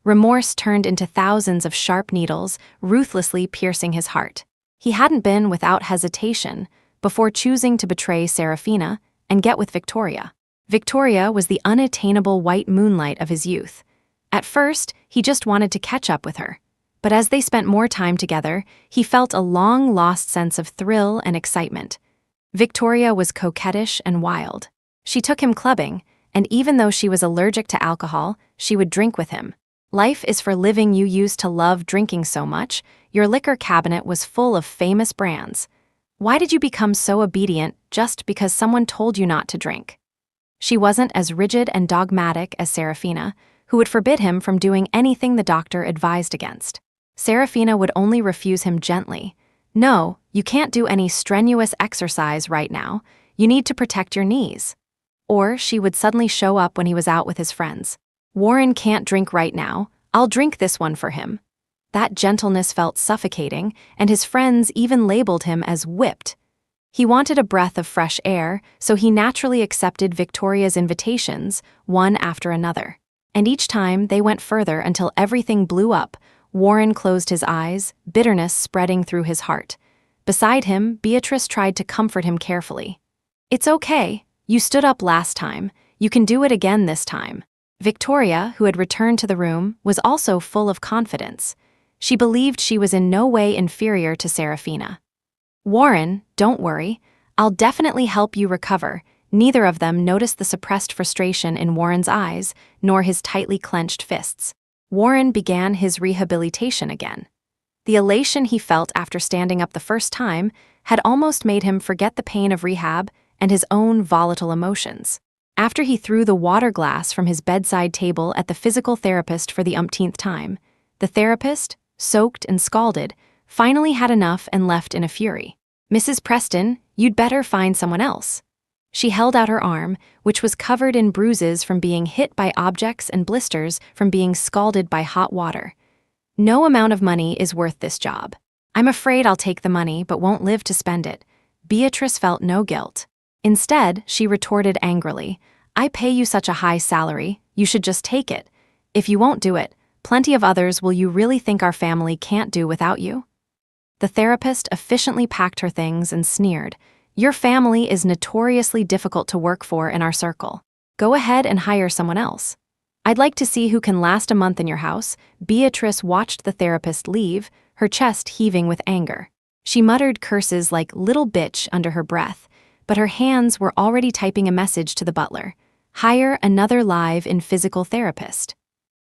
[SPEAKER 1] Remorse turned into thousands of sharp needles, ruthlessly piercing his heart. He hadn't been without hesitation before choosing to betray Serafina and get with Victoria. Victoria was the unattainable white moonlight of his youth. At first, he just wanted to catch up with her. But as they spent more time together, he felt a long-lost sense of thrill and excitement. Victoria was coquettish and wild. She took him clubbing, and even though she was allergic to alcohol, she would drink with him. Life is for living. You used to love drinking so much, your liquor cabinet was full of famous brands. Why did you become so obedient just because someone told you not to drink? She wasn't as rigid and dogmatic as Serafina, who would forbid him from doing anything the doctor advised against. Serafina would only refuse him gently. "No, you can't do any strenuous exercise right now. You need to protect your knees." Or she would suddenly show up when he was out with his friends. "Warren can't drink right now. I'll drink this one for him." That gentleness felt suffocating, and his friends even labeled him as whipped. He wanted a breath of fresh air, so he naturally accepted Victoria's invitations, one after another. And each time they went further until everything blew up. Warren closed his eyes, bitterness spreading through his heart. Beside him, Beatrice tried to comfort him carefully. "It's okay. You stood up last time. You can do it again this time." Victoria, who had returned to the room, was also full of confidence. She believed she was in no way inferior to Serafina. "Warren, don't worry. I'll definitely help you recover." Neither of them noticed the suppressed frustration in Warren's eyes, nor his tightly clenched fists. Warren began his rehabilitation again. The elation he felt after standing up the first time had almost made him forget the pain of rehab and his own volatile emotions. After he threw the water glass from his bedside table at the physical therapist for the umpteenth time, the therapist, soaked and scalded, finally had enough and left in a fury. "Mrs. Preston, you'd better find someone else." She held out her arm, which was covered in bruises from being hit by objects and blisters from being scalded by hot water. "No amount of money is worth this job. I'm afraid I'll take the money but won't live to spend it." Beatrice felt no guilt. Instead, she retorted angrily, "I pay you such a high salary, you should just take it. If you won't do it, plenty of others will. You really think our family can't do without you?" The therapist efficiently packed her things and sneered, "Your family is notoriously difficult to work for in our circle. Go ahead and hire someone else. I'd like to see who can last a month in your house." Beatrice watched the therapist leave, her chest heaving with anger. She muttered curses like "little bitch" under her breath, but her hands were already typing a message to the butler. "Hire another live and physical therapist."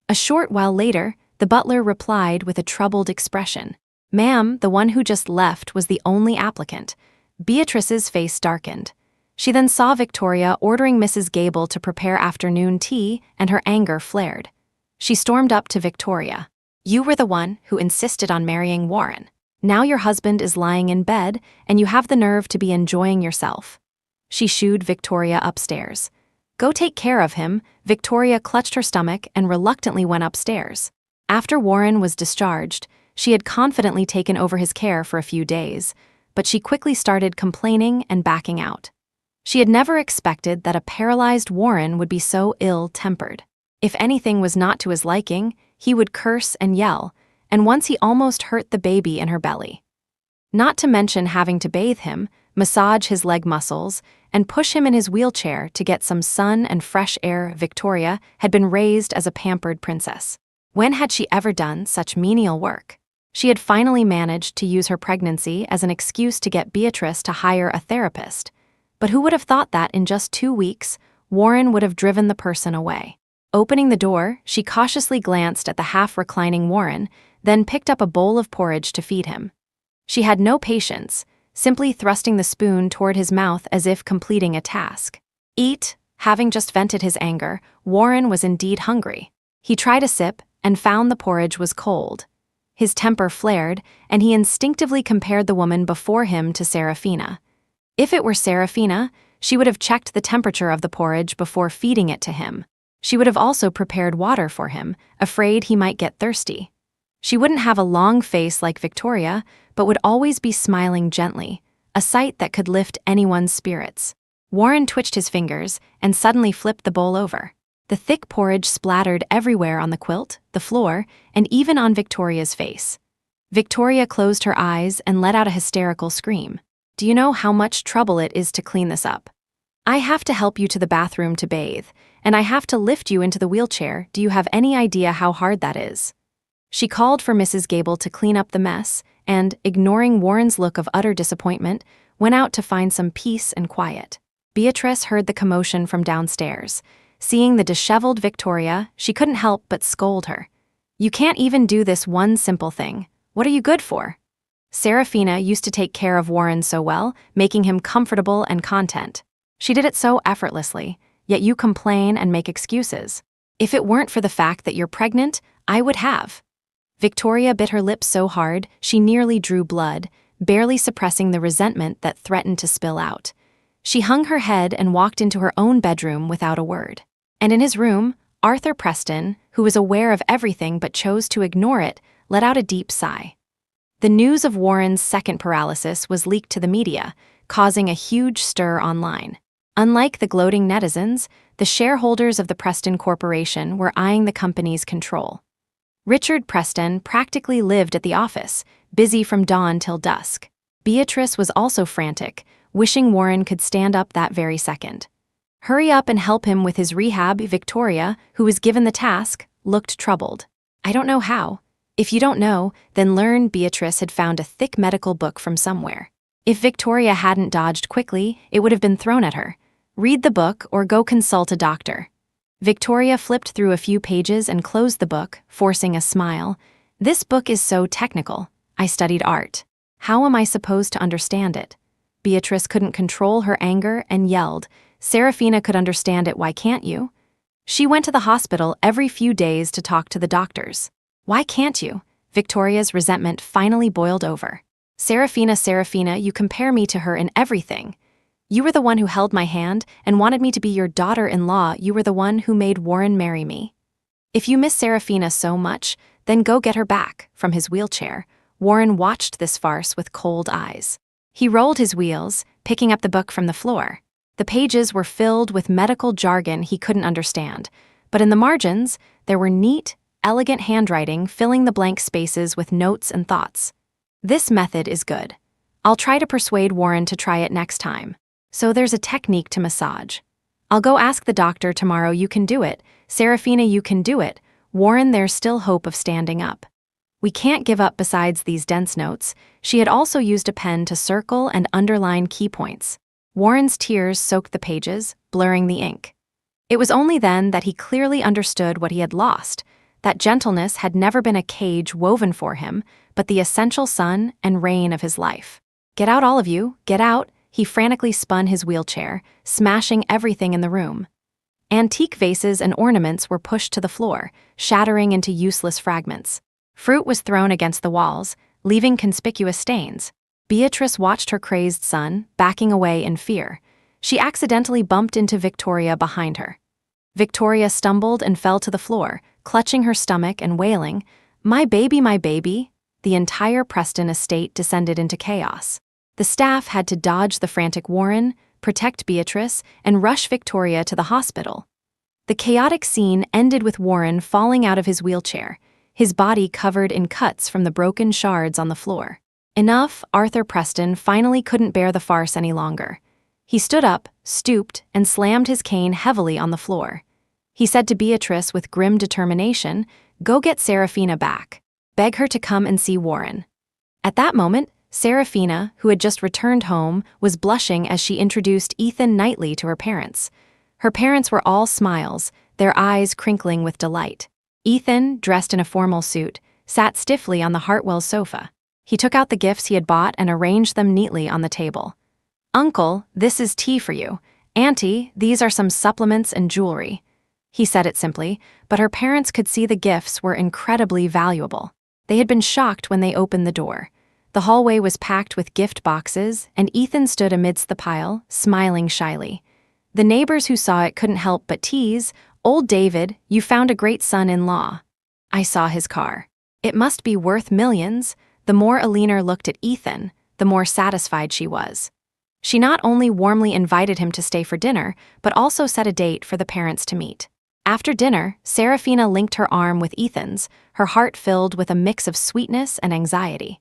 [SPEAKER 1] A short while later, the butler replied with a troubled expression. "Ma'am, the one who just left was the only applicant." Beatrice's face darkened. She then saw Victoria ordering Mrs. Gable to prepare afternoon tea, and her anger flared. She stormed up to Victoria. "You were the one who insisted on marrying Warren. Now your husband is lying in bed, and you have the nerve to be enjoying yourself." She shooed Victoria upstairs. "Go take care of him." Victoria clutched her stomach and reluctantly went upstairs. After Warren was discharged, she had confidently taken over his care for a few days, but she quickly started complaining and backing out. She had never expected that a paralyzed Warren would be so ill-tempered. If anything was not to his liking, he would curse and yell, and once he almost hurt the baby in her belly. Not to mention having to bathe him, massage his leg muscles, and push him in his wheelchair to get some sun and fresh air. Victoria had been raised as a pampered princess. When had she ever done such menial work? She had finally managed to use her pregnancy as an excuse to get Beatrice to hire a therapist. But who would have thought that in just 2 weeks, Warren would have driven the person away? Opening the door, she cautiously glanced at the half-reclining Warren, then picked up a bowl of porridge to feed him. She had no patience, simply thrusting the spoon toward his mouth as if completing a task. "Eat." Having just vented his anger, Warren was indeed hungry. He tried a sip and found the porridge was cold. His temper flared, and he instinctively compared the woman before him to Serafina. If it were Serafina, she would have checked the temperature of the porridge before feeding it to him. She would have also prepared water for him, afraid he might get thirsty. She wouldn't have a long face like Victoria, but would always be smiling gently, a sight that could lift anyone's spirits. Warren twitched his fingers and suddenly flipped the bowl over. The thick porridge splattered everywhere on the quilt, the floor, and even on Victoria's face. Victoria closed her eyes and let out a hysterical scream. "Do you know how much trouble it is to clean this up? I have to help you to the bathroom to bathe, and I have to lift you into the wheelchair. Do you have any idea how hard that is?" She called for Mrs. Gable to clean up the mess and, ignoring Warren's look of utter disappointment, went out to find some peace and quiet. Beatrice heard the commotion from downstairs. Seeing the disheveled Victoria, she couldn't help but scold her. "You can't even do this one simple thing. What are you good for?" Serafina used to take care of Warren so well, making him comfortable and content. She did it so effortlessly, yet you complain and make excuses. "If it weren't for the fact that you're pregnant, I would have." Victoria bit her lips so hard she nearly drew blood, barely suppressing the resentment that threatened to spill out. She hung her head and walked into her own bedroom without a word. And in his room, Arthur Preston, who was aware of everything but chose to ignore it, let out a deep sigh. The news of Warren's second paralysis was leaked to the media, causing a huge stir online. Unlike the gloating netizens, the shareholders of the Preston Corporation were eyeing the company's control. Richard Preston practically lived at the office, busy from dawn till dusk. Beatrice was also frantic, wishing Warren could stand up that very second. "Hurry up and help him with his rehab." Victoria, who was given the task, looked troubled. "I don't know how." "If you don't know, then learn." Beatrice had found a thick medical book from somewhere. If Victoria hadn't dodged quickly, it would have been thrown at her. "Read the book or go consult a doctor." Victoria flipped through a few pages and closed the book, forcing a smile. "This book is so technical. I studied art. How am I supposed to understand it?" Beatrice couldn't control her anger and yelled, "Serafina could understand it, why can't you?" She went to the hospital every few days to talk to the doctors. "Why can't you?" Victoria's resentment finally boiled over. Serafina, you compare me to her in everything. You were the one who held my hand and wanted me to be your daughter-in-law. You were the one who made Warren marry me. If you miss Serafina so much, then go get her back." From his wheelchair, Warren watched this farce with cold eyes. He rolled his wheels, picking up the book from the floor. The pages were filled with medical jargon he couldn't understand, but in the margins, there were neat, elegant handwriting filling the blank spaces with notes and thoughts. "This method is good. I'll try to persuade Warren to try it next time. So there's a technique to massage. I'll go ask the doctor tomorrow. You can do it. Serafina, you can do it. Warren, there's still hope of standing up. We can't give up." Besides these dense notes, she had also used a pen to circle and underline key points. Warren's tears soaked the pages, blurring the ink. It was only then that he clearly understood what he had lost, that gentleness had never been a cage woven for him, but the essential sun and rain of his life. "Get out, all of you, get out." He frantically spun his wheelchair, smashing everything in the room. Antique vases and ornaments were pushed to the floor, shattering into useless fragments. Fruit was thrown against the walls, leaving conspicuous stains. Beatrice watched her crazed son, backing away in fear. She accidentally bumped into Victoria behind her. Victoria stumbled and fell to the floor, clutching her stomach and wailing, my baby, my baby." The entire Preston estate descended into chaos. The staff had to dodge the frantic Warren, protect Beatrice, and rush Victoria to the hospital. The chaotic scene ended with Warren falling out of his wheelchair, his body covered in cuts from the broken shards on the floor. Enough, Arthur Preston finally couldn't bear the farce any longer. He stood up, stooped, and slammed his cane heavily on the floor. He said to Beatrice with grim determination, "Go get Serafina back. Beg her to come and see Warren." At that moment, Serafina, who had just returned home, was blushing as she introduced Ethan Knightley to her parents. Her parents were all smiles, their eyes crinkling with delight. Ethan, dressed in a formal suit, sat stiffly on the Hartwell sofa. He took out the gifts he had bought and arranged them neatly on the table. "Uncle, this is tea for you. Auntie, these are some supplements and jewelry." He said it simply, but her parents could see the gifts were incredibly valuable. They had been shocked when they opened the door. The hallway was packed with gift boxes, and Ethan stood amidst the pile, smiling shyly. The neighbors who saw it couldn't help but tease, "Old David, you found a great son-in-law." "I saw his car. It must be worth millions." The more Alina looked at Ethan, the more satisfied she was. She not only warmly invited him to stay for dinner, but also set a date for the parents to meet. After dinner, Serafina linked her arm with Ethan's, her heart filled with a mix of sweetness and anxiety.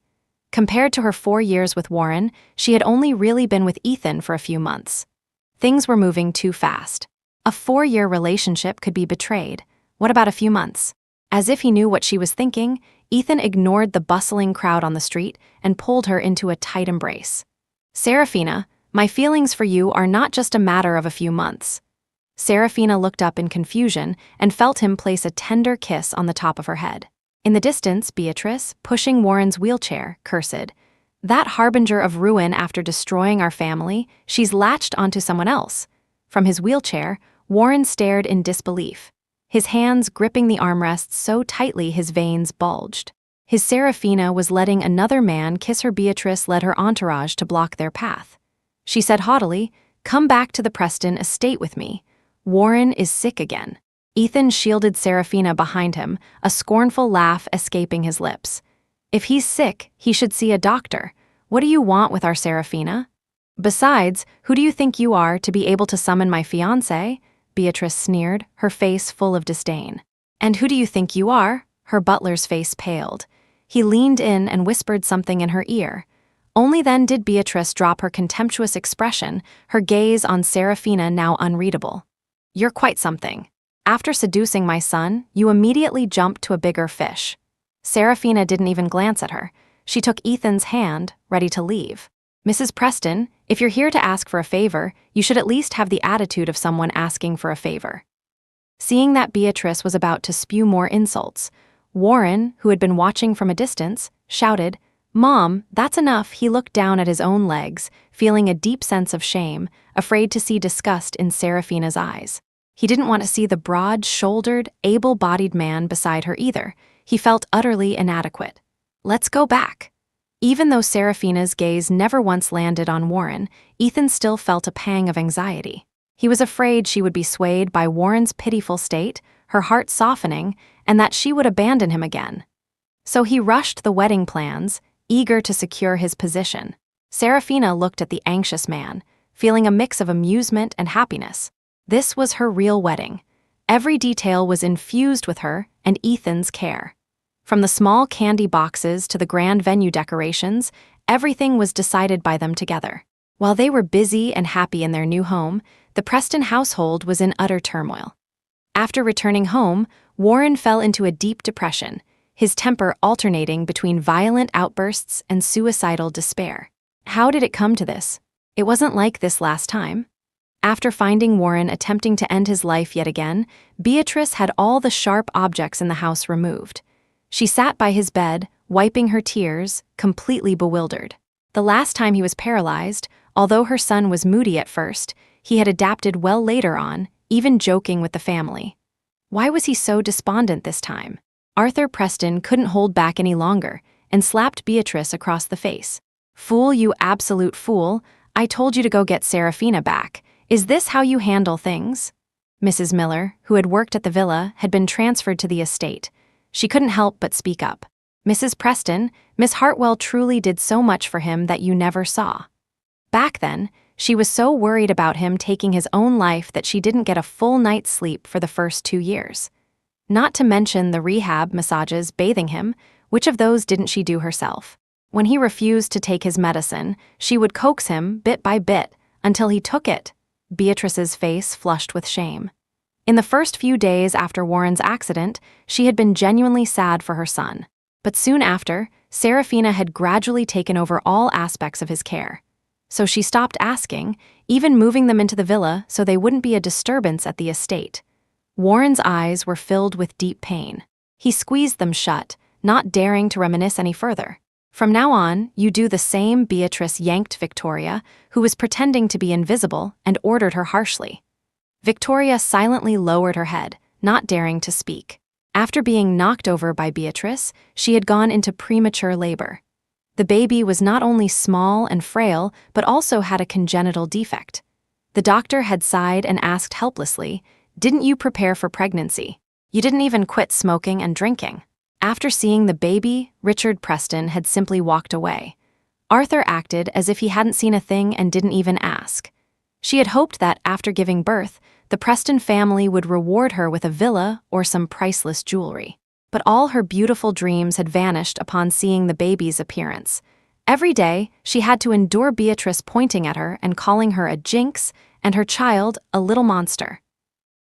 [SPEAKER 1] Compared to her 4 years with Warren, she had only really been with Ethan for a few months. Things were moving too fast. A 4-year relationship could be betrayed. What about a few months? As if he knew what she was thinking, Ethan ignored the bustling crowd on the street and pulled her into a tight embrace. "Serafina, my feelings for you are not just a matter of a few months." Serafina looked up in confusion and felt him place a tender kiss on the top of her head. In the distance, Beatrice, pushing Warren's wheelchair, cursed, "That harbinger of ruin after destroying our family, she's latched onto someone else." From his wheelchair, Warren stared in disbelief, his hands gripping the armrests so tightly his veins bulged. His Serafina was letting another man kiss her. Beatrice led her entourage to block their path. She said haughtily, "Come back to the Preston estate with me. Warren is sick again." Ethan shielded Serafina behind him, a scornful laugh escaping his lips. "If he's sick, he should see a doctor. What do you want with our Serafina?" Besides, who do you think you are to be able to summon my fiancé? Beatrice sneered, her face full of disdain. And who do you think you are? Her butler's face paled. He leaned in and whispered something in her ear. Only then did Beatrice drop her contemptuous expression, her gaze on Serafina now unreadable. You're quite something. After seducing my son, you immediately jumped to a bigger fish. Serafina didn't even glance at her. She took Ethan's hand, ready to leave. Mrs. Preston, if you're here to ask for a favor, you should at least have the attitude of someone asking for a favor. Seeing that Beatrice was about to spew more insults, Warren, who had been watching from a distance, shouted, "Mom, that's enough." He looked down at his own legs, feeling a deep sense of shame, afraid to see disgust in Serafina's eyes. He didn't want to see the broad-shouldered, able-bodied man beside her either. He felt utterly inadequate. Let's go back. Even though Serafina's gaze never once landed on Warren, Ethan still felt a pang of anxiety. He was afraid she would be swayed by Warren's pitiful state, her heart softening, and that she would abandon him again. So he rushed the wedding plans, eager to secure his position. Serafina looked at the anxious man, feeling a mix of amusement and happiness. This was her real wedding. Every detail was infused with her and Ethan's care. From the small candy boxes to the grand venue decorations, everything was decided by them together. While they were busy and happy in their new home, the Preston household was in utter turmoil. After returning home, Warren fell into a deep depression, his temper alternating between violent outbursts and suicidal despair. How did it come to this? It wasn't like this last time. After finding Warren attempting to end his life yet again, Beatrice had all the sharp objects in the house removed. She sat by his bed, wiping her tears, completely bewildered. The last time he was paralyzed, although her son was moody at first, he had adapted well later on, even joking with the family. Why was he so despondent this time? Arthur Preston couldn't hold back any longer and slapped Beatrice across the face. "Fool, you absolute fool. I told you to go get Serafina back. Is this how you handle things?" Mrs. Miller, who had worked at the villa, had been transferred to the estate. She couldn't help but speak up. "Mrs. Preston, Miss Hartwell truly did so much for him that you never saw." Back then, she was so worried about him taking his own life that she didn't get a full night's sleep for the first 2 years. Not to mention the rehab, massages, bathing him. Which of those didn't she do herself? When he refused to take his medicine, she would coax him bit by bit until he took it. Beatrice's face flushed with shame. In the first few days after Warren's accident, she had been genuinely sad for her son. But soon after, Serafina had gradually taken over all aspects of his care. So she stopped asking, even moving them into the villa so they wouldn't be a disturbance at the estate. Warren's eyes were filled with deep pain. He squeezed them shut, not daring to reminisce any further. "From now on, you do the same." Beatrice yanked Victoria, who was pretending to be invisible, and ordered her harshly. Victoria silently lowered her head, not daring to speak. After being knocked over by Beatrice, she had gone into premature labor. The baby was not only small and frail, but also had a congenital defect. The doctor had sighed and asked helplessly, "Didn't you prepare for pregnancy? You didn't even quit smoking and drinking." After seeing the baby, Richard Preston had simply walked away. Arthur acted as if he hadn't seen a thing and didn't even ask. She had hoped that, after giving birth, the Preston family would reward her with a villa or some priceless jewelry. But all her beautiful dreams had vanished upon seeing the baby's appearance. Every day, she had to endure Beatrice pointing at her and calling her a jinx, and her child a little monster.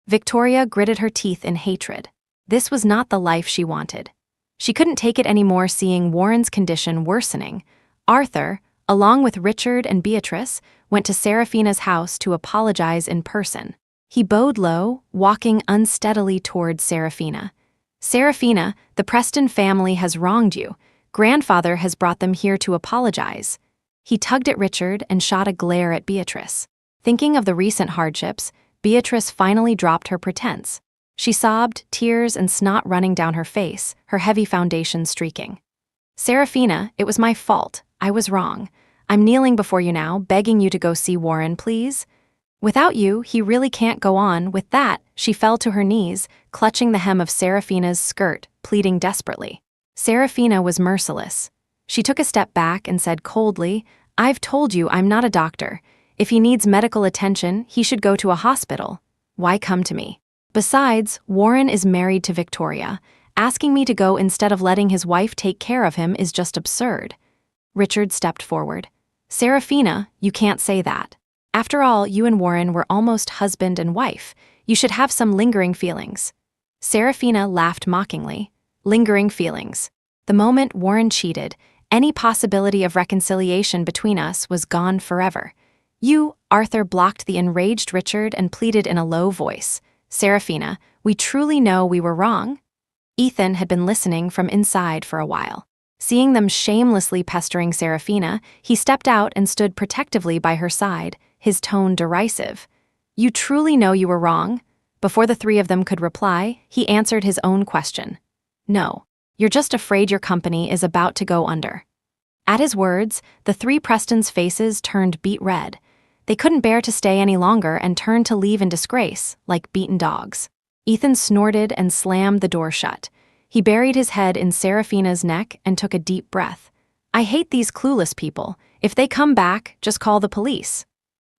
[SPEAKER 1] Victoria gritted her teeth in hatred. This was not the life she wanted. She couldn't take it anymore seeing Warren's condition worsening. Arthur, along with Richard and Beatrice, went to Serafina's house to apologize in person. He bowed low, walking unsteadily toward Serafina. "Serafina, the Preston family has wronged you. Grandfather has brought them here to apologize." He tugged at Richard and shot a glare at Beatrice. Thinking of the recent hardships, Beatrice finally dropped her pretense. She sobbed, tears and snot running down her face, her heavy foundation streaking. "Serafina, it was my fault. I was wrong. I'm kneeling before you now, begging you to go see Warren, please. Without you, he really can't go on." With that, she fell to her knees, clutching the hem of Serafina's skirt, pleading desperately. Serafina was merciless. She took a step back and said coldly, I've told you I'm not a doctor. If he needs medical attention, he should go to a hospital. Why come to me? Besides, Warren is married to Victoria. Asking me to go instead of letting his wife take care of him is just absurd. Richard stepped forward. Serafina, you can't say that. After all, you and Warren were almost husband and wife. You should have some lingering feelings. Serafina laughed mockingly. Lingering feelings. The moment Warren cheated, any possibility of reconciliation between us was gone forever. You, Arthur, blocked the enraged Richard and pleaded in a low voice. Serafina, we truly know we were wrong. Ethan had been listening from inside for a while. Seeing them shamelessly pestering Serafina, he stepped out and stood protectively by her side, his tone derisive. You truly know you were wrong? Before the three of them could reply, he answered his own question. No, you're just afraid your company is about to go under. At his words, the three Prestons' faces turned beet red. They couldn't bear to stay any longer and turned to leave in disgrace, like beaten dogs. Ethan snorted and slammed the door shut. He buried his head in Serafina's neck and took a deep breath. I hate these clueless people. If they come back, just call the police.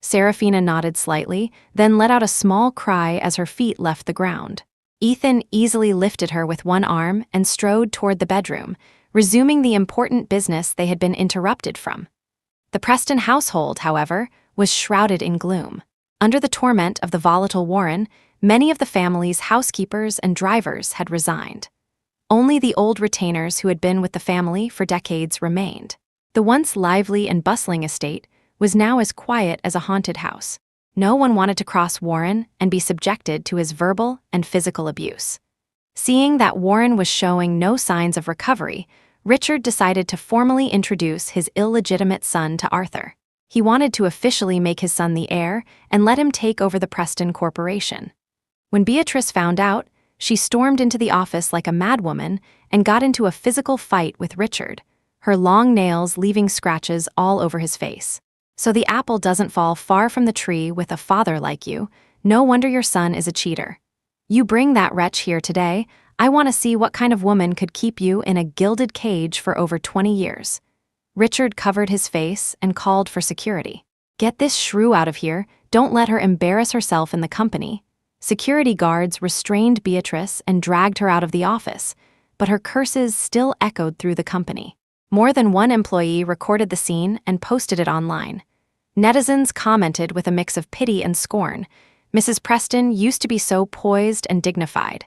[SPEAKER 1] Serafina nodded slightly, then let out a small cry as her feet left the ground. Ethan easily lifted her with one arm and strode toward the bedroom, resuming the important business they had been interrupted from. The Preston household, however, was shrouded in gloom. Under the torment of the volatile Warren, many of the family's housekeepers and drivers had resigned. Only the old retainers who had been with the family for decades remained. The once lively and bustling estate was now as quiet as a haunted house. No one wanted to cross Warren and be subjected to his verbal and physical abuse. Seeing that Warren was showing no signs of recovery, Richard decided to formally introduce his illegitimate son to Arthur. He wanted to officially make his son the heir and let him take over the Preston Corporation. When Beatrice found out, she stormed into the office like a madwoman and got into a physical fight with Richard, her long nails leaving scratches all over his face. So the apple doesn't fall far from the tree with a father like you. No wonder your son is a cheater. You bring that wretch here today. I want to see what kind of woman could keep you in a gilded cage for over 20 years. Richard covered his face and called for security. Get this shrew out of here. Don't let her embarrass herself in the company. Security guards restrained Beatrice and dragged her out of the office, but her curses still echoed through the company. More than one employee recorded the scene and posted it online. Netizens commented with a mix of pity and scorn. Mrs. Preston used to be so poised and dignified.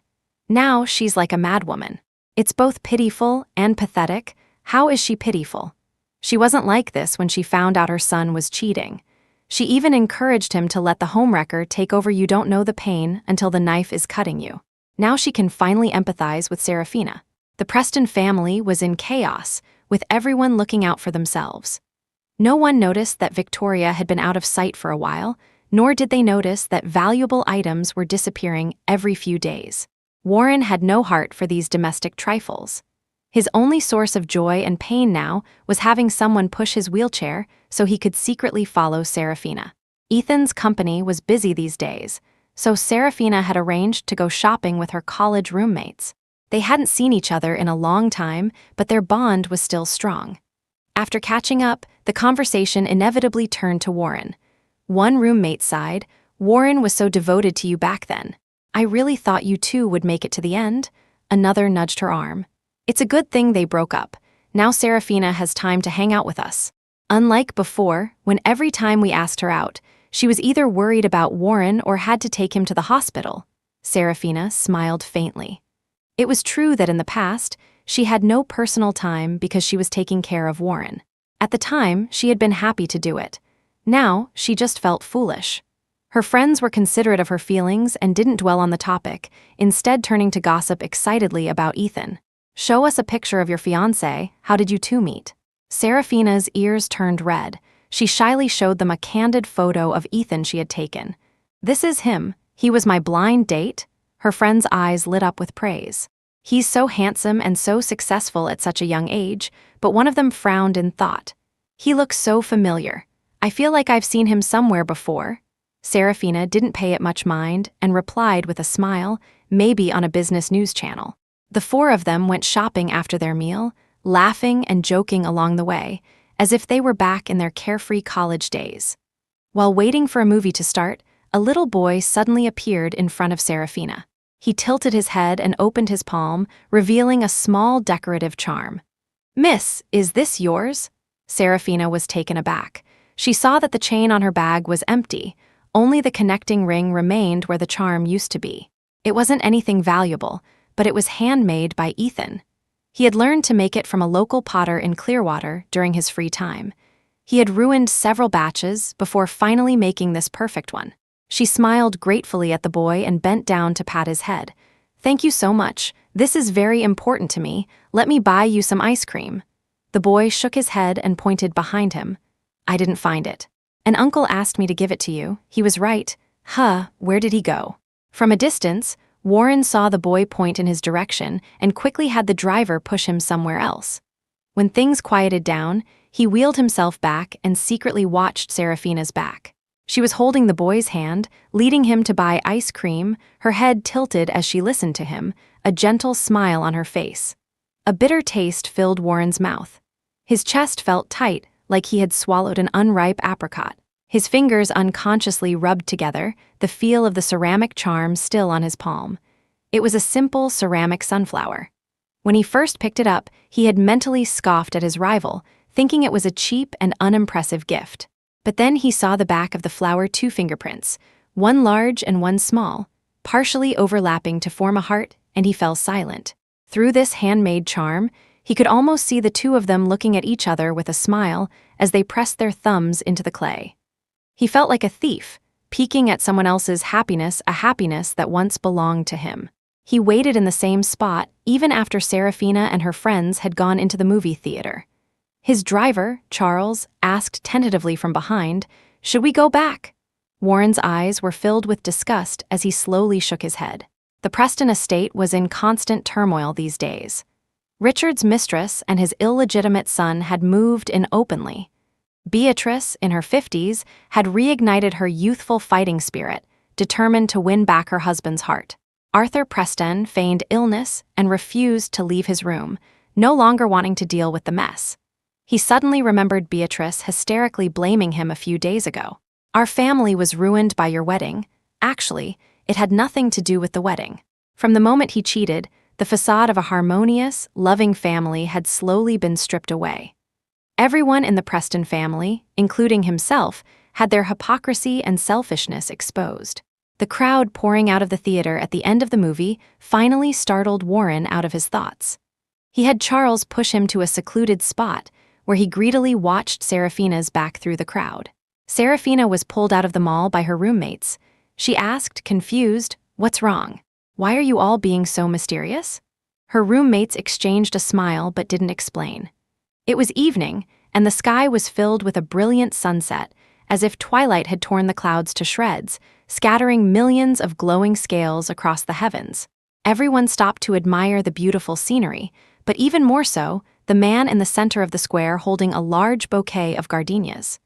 [SPEAKER 1] Now she's like a madwoman. It's both pitiful and pathetic. How is she pitiful? She wasn't like this when she found out her son was cheating. She even encouraged him to let the homewrecker take over. You don't know the pain until the knife is cutting you. Now she can finally empathize with Serafina. The Preston family was in chaos, with everyone looking out for themselves. No one noticed that Victoria had been out of sight for a while, nor did they notice that valuable items were disappearing every few days. Warren had no heart for these domestic trifles. His only source of joy and pain now was having someone push his wheelchair so he could secretly follow Serafina. Ethan's company was busy these days, so Serafina had arranged to go shopping with her college roommates. They hadn't seen each other in a long time, but their bond was still strong. After catching up, the conversation inevitably turned to Warren. One roommate sighed, Warren was so devoted to you back then. I really thought you two would make it to the end. Another nudged her arm. It's a good thing they broke up. Now Serafina has time to hang out with us. Unlike before, when every time we asked her out, she was either worried about Warren or had to take him to the hospital. Serafina smiled faintly. It was true that in the past, she had no personal time because she was taking care of Warren. At the time, she had been happy to do it. Now, she just felt foolish. Her friends were considerate of her feelings and didn't dwell on the topic, instead turning to gossip excitedly about Ethan. Show us a picture of your fiancé. How did you two meet? Serafina's ears turned red. She shyly showed them a candid photo of Ethan she had taken. This is him. He was my blind date. Her friends' eyes lit up with praise. He's so handsome and so successful at such a young age, but one of them frowned in thought. He looks so familiar. I feel like I've seen him somewhere before. Serafina didn't pay it much mind and replied with a smile, maybe on a business news channel. The four of them went shopping after their meal, laughing and joking along the way, as if they were back in their carefree college days. While waiting for a movie to start, a little boy suddenly appeared in front of Serafina. He tilted his head and opened his palm, revealing a small decorative charm. "Miss, is this yours?" Serafina was taken aback. She saw that the chain on her bag was empty. Only the connecting ring remained where the charm used to be. It wasn't anything valuable, but it was handmade by Ethan. He had learned to make it from a local potter in Clearwater during his free time. He had ruined several batches before finally making this perfect one. She smiled gratefully at the boy and bent down to pat his head. "Thank you so much. This is very important to me. Let me buy you some ice cream." The boy shook his head and pointed behind him. "I didn't find it. An uncle asked me to give it to you. He was right. Where did he go?" From a distance, Warren saw the boy point in his direction and quickly had the driver push him somewhere else. When things quieted down, he wheeled himself back and secretly watched Serafina's back. She was holding the boy's hand, leading him to buy ice cream, her head tilted as she listened to him, a gentle smile on her face. A bitter taste filled Warren's mouth. His chest felt tight, like he had swallowed an unripe apricot. His fingers unconsciously rubbed together, the feel of the ceramic charm still on his palm. It was a simple ceramic sunflower. When he first picked it up, he had mentally scoffed at his rival, thinking it was a cheap and unimpressive gift. But then he saw the back of the flower 2 fingerprints, one large and one small, partially overlapping to form a heart, and he fell silent. Through this handmade charm, he could almost see the two of them looking at each other with a smile as they pressed their thumbs into the clay. He felt like a thief, peeking at someone else's happiness, a happiness that once belonged to him. He waited in the same spot even after Serafina and her friends had gone into the movie theater. His driver, Charles, asked tentatively from behind, "Should we go back?" Warren's eyes were filled with disgust as he slowly shook his head. The Preston estate was in constant turmoil these days. Richard's mistress and his illegitimate son had moved in openly. Beatrice, in her 50s, had reignited her youthful fighting spirit, determined to win back her husband's heart. Arthur Preston feigned illness and refused to leave his room, no longer wanting to deal with the mess. He suddenly remembered Beatrice hysterically blaming him a few days ago. "Our family was ruined by your wedding. Actually, it had nothing to do with the wedding." From the moment he cheated, the facade of a harmonious, loving family had slowly been stripped away. Everyone in the Preston family, including himself, had their hypocrisy and selfishness exposed. The crowd pouring out of the theater at the end of the movie finally startled Warren out of his thoughts. He had Charles push him to a secluded spot, where he greedily watched Serafina's back through the crowd. Serafina was pulled out of the mall by her roommates. She asked, confused, "What's wrong? Why are you all being so mysterious?" Her roommates exchanged a smile but didn't explain. It was evening, and the sky was filled with a brilliant sunset, as if twilight had torn the clouds to shreds, scattering millions of glowing scales across the heavens. Everyone stopped to admire the beautiful scenery, but even more so, the man in the center of the square holding a large bouquet of gardenias.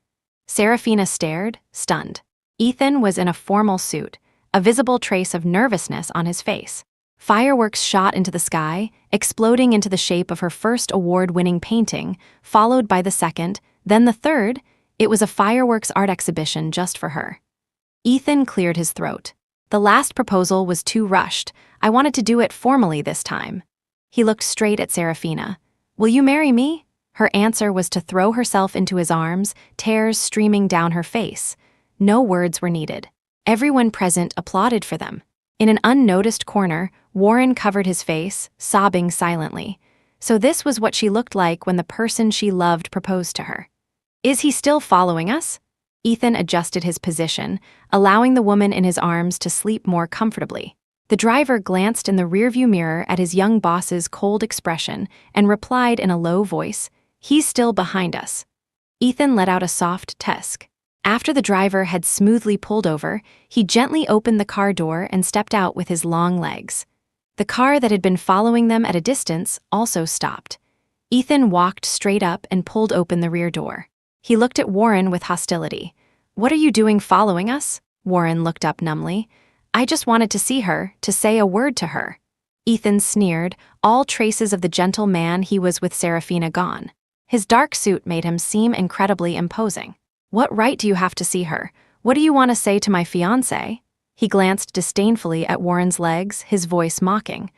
[SPEAKER 1] Serafina stared, stunned. Ethan was in a formal suit, a visible trace of nervousness on his face. Fireworks shot into the sky, exploding into the shape of her first award-winning painting, followed by the second, then the third. It was a fireworks art exhibition just for her. Ethan cleared his throat. "The last proposal was too rushed. I wanted to do it formally this time." He looked straight at Serafina. "Will you marry me?" Her answer was to throw herself into his arms, tears streaming down her face. No words were needed. Everyone present applauded for them. In an unnoticed corner, Warren covered his face, sobbing silently. So this was what she looked like when the person she loved proposed to her. "Is he still following us?" Ethan adjusted his position, allowing the woman in his arms to sleep more comfortably. The driver glanced in the rearview mirror at his young boss's cold expression and replied in a low voice, "He's still behind us." Ethan let out a soft tusk. After the driver had smoothly pulled over, he gently opened the car door and stepped out with his long legs. The car that had been following them at a distance also stopped. Ethan walked straight up and pulled open the rear door. He looked at Warren with hostility. "What are you doing following us?" Warren looked up numbly. "I just wanted to see her, to say a word to her." Ethan sneered, all traces of the gentle man he was with Serafina gone. His dark suit made him seem incredibly imposing. What right do you have to see her? What do you want to say to my fiancé? He glanced disdainfully at Warren's legs, his voice mocking.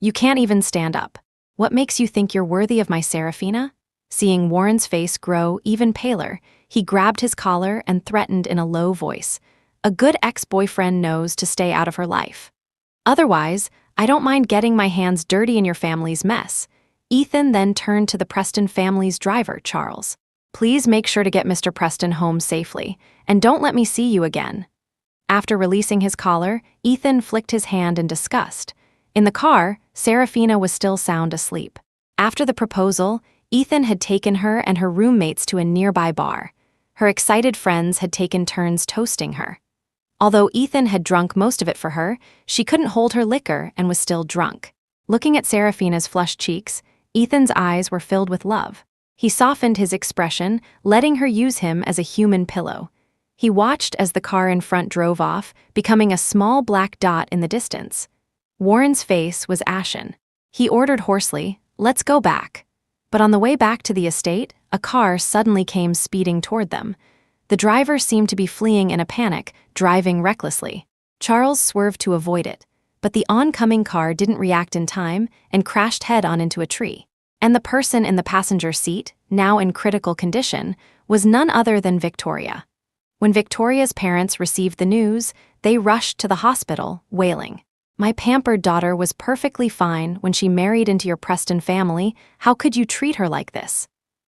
[SPEAKER 1] You can't even stand up. What makes you think you're worthy of my Serafina? Seeing Warren's face grow even paler, he grabbed his collar and threatened in a low voice. A good ex-boyfriend knows to stay out of her life. Otherwise, I don't mind getting my hands dirty in your family's mess. Ethan then turned to the Preston family's driver, Charles. Please make sure to get Mr. Preston home safely, and don't let me see you again. After releasing his collar, Ethan flicked his hand in disgust. In the car, Serafina was still sound asleep. After the proposal, Ethan had taken her and her roommates to a nearby bar. Her excited friends had taken turns toasting her. Although Ethan had drunk most of it for her, she couldn't hold her liquor and was still drunk. Looking at Serafina's flushed cheeks, Ethan's eyes were filled with love. He softened his expression, letting her use him as a human pillow. He watched as the car in front drove off, becoming a small black dot in the distance. Warren's face was ashen. He ordered hoarsely, "Let's go back." But on the way back to the estate, a car suddenly came speeding toward them. The driver seemed to be fleeing in a panic, driving recklessly. Charles swerved to avoid it, but the oncoming car didn't react in time and crashed head-on into a tree. And the person in the passenger seat, now in critical condition, was none other than Victoria. When Victoria's parents received the news, they rushed to the hospital, wailing. My pampered daughter was perfectly fine when she married into your Preston family. How could you treat her like this?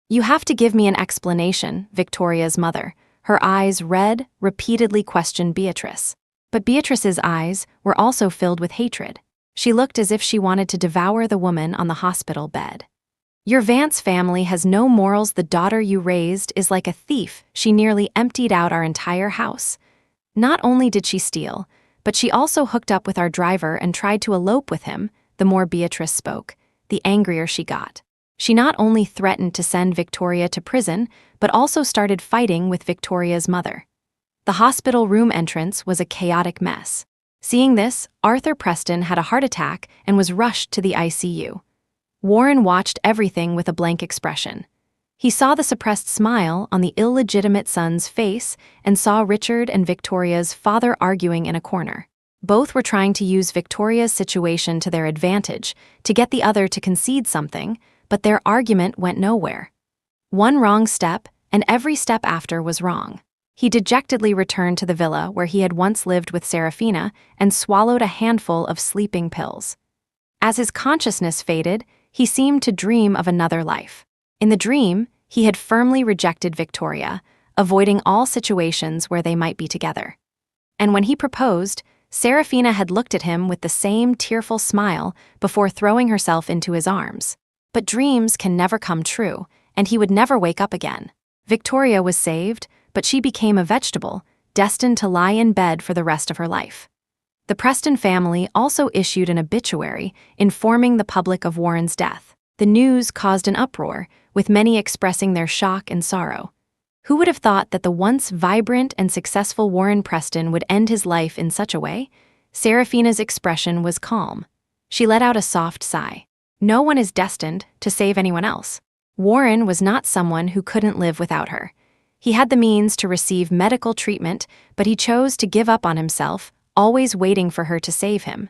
[SPEAKER 1] You have to give me an explanation, Victoria's mother. Her eyes red, repeatedly questioned Beatrice. But Beatrice's eyes were also filled with hatred. She looked as if she wanted to devour the woman on the hospital bed. Your Vance family has no morals. The daughter you raised is like a thief. She nearly emptied out our entire house. Not only did she steal, but she also hooked up with our driver and tried to elope with him. The more Beatrice spoke, the angrier she got. She not only threatened to send Victoria to prison, but also started fighting with Victoria's mother. The hospital room entrance was a chaotic mess. Seeing this, Arthur Preston had a heart attack and was rushed to the ICU. Warren watched everything with a blank expression. He saw the suppressed smile on the illegitimate son's face and saw Richard and Victoria's father arguing in a corner. Both were trying to use Victoria's situation to their advantage, to get the other to concede something, but their argument went nowhere. One wrong step, and every step after was wrong. He dejectedly returned to the villa where he had once lived with Serafina and swallowed a handful of sleeping pills. As his consciousness faded, he seemed to dream of another life. In the dream, he had firmly rejected Victoria, avoiding all situations where they might be together. And when he proposed, Serafina had looked at him with the same tearful smile before throwing herself into his arms. But dreams can never come true, and he would never wake up again. Victoria was saved, but she became a vegetable, destined to lie in bed for the rest of her life. The Preston family also issued an obituary informing the public of Warren's death. The news caused an uproar, with many expressing their shock and sorrow. Who would have thought that the once vibrant and successful Warren Preston would end his life in such a way? Serafina's expression was calm. She let out a soft sigh. No one is destined to save anyone else. Warren was not someone who couldn't live without her. He had the means to receive medical treatment, but he chose to give up on himself, always waiting for her to save him.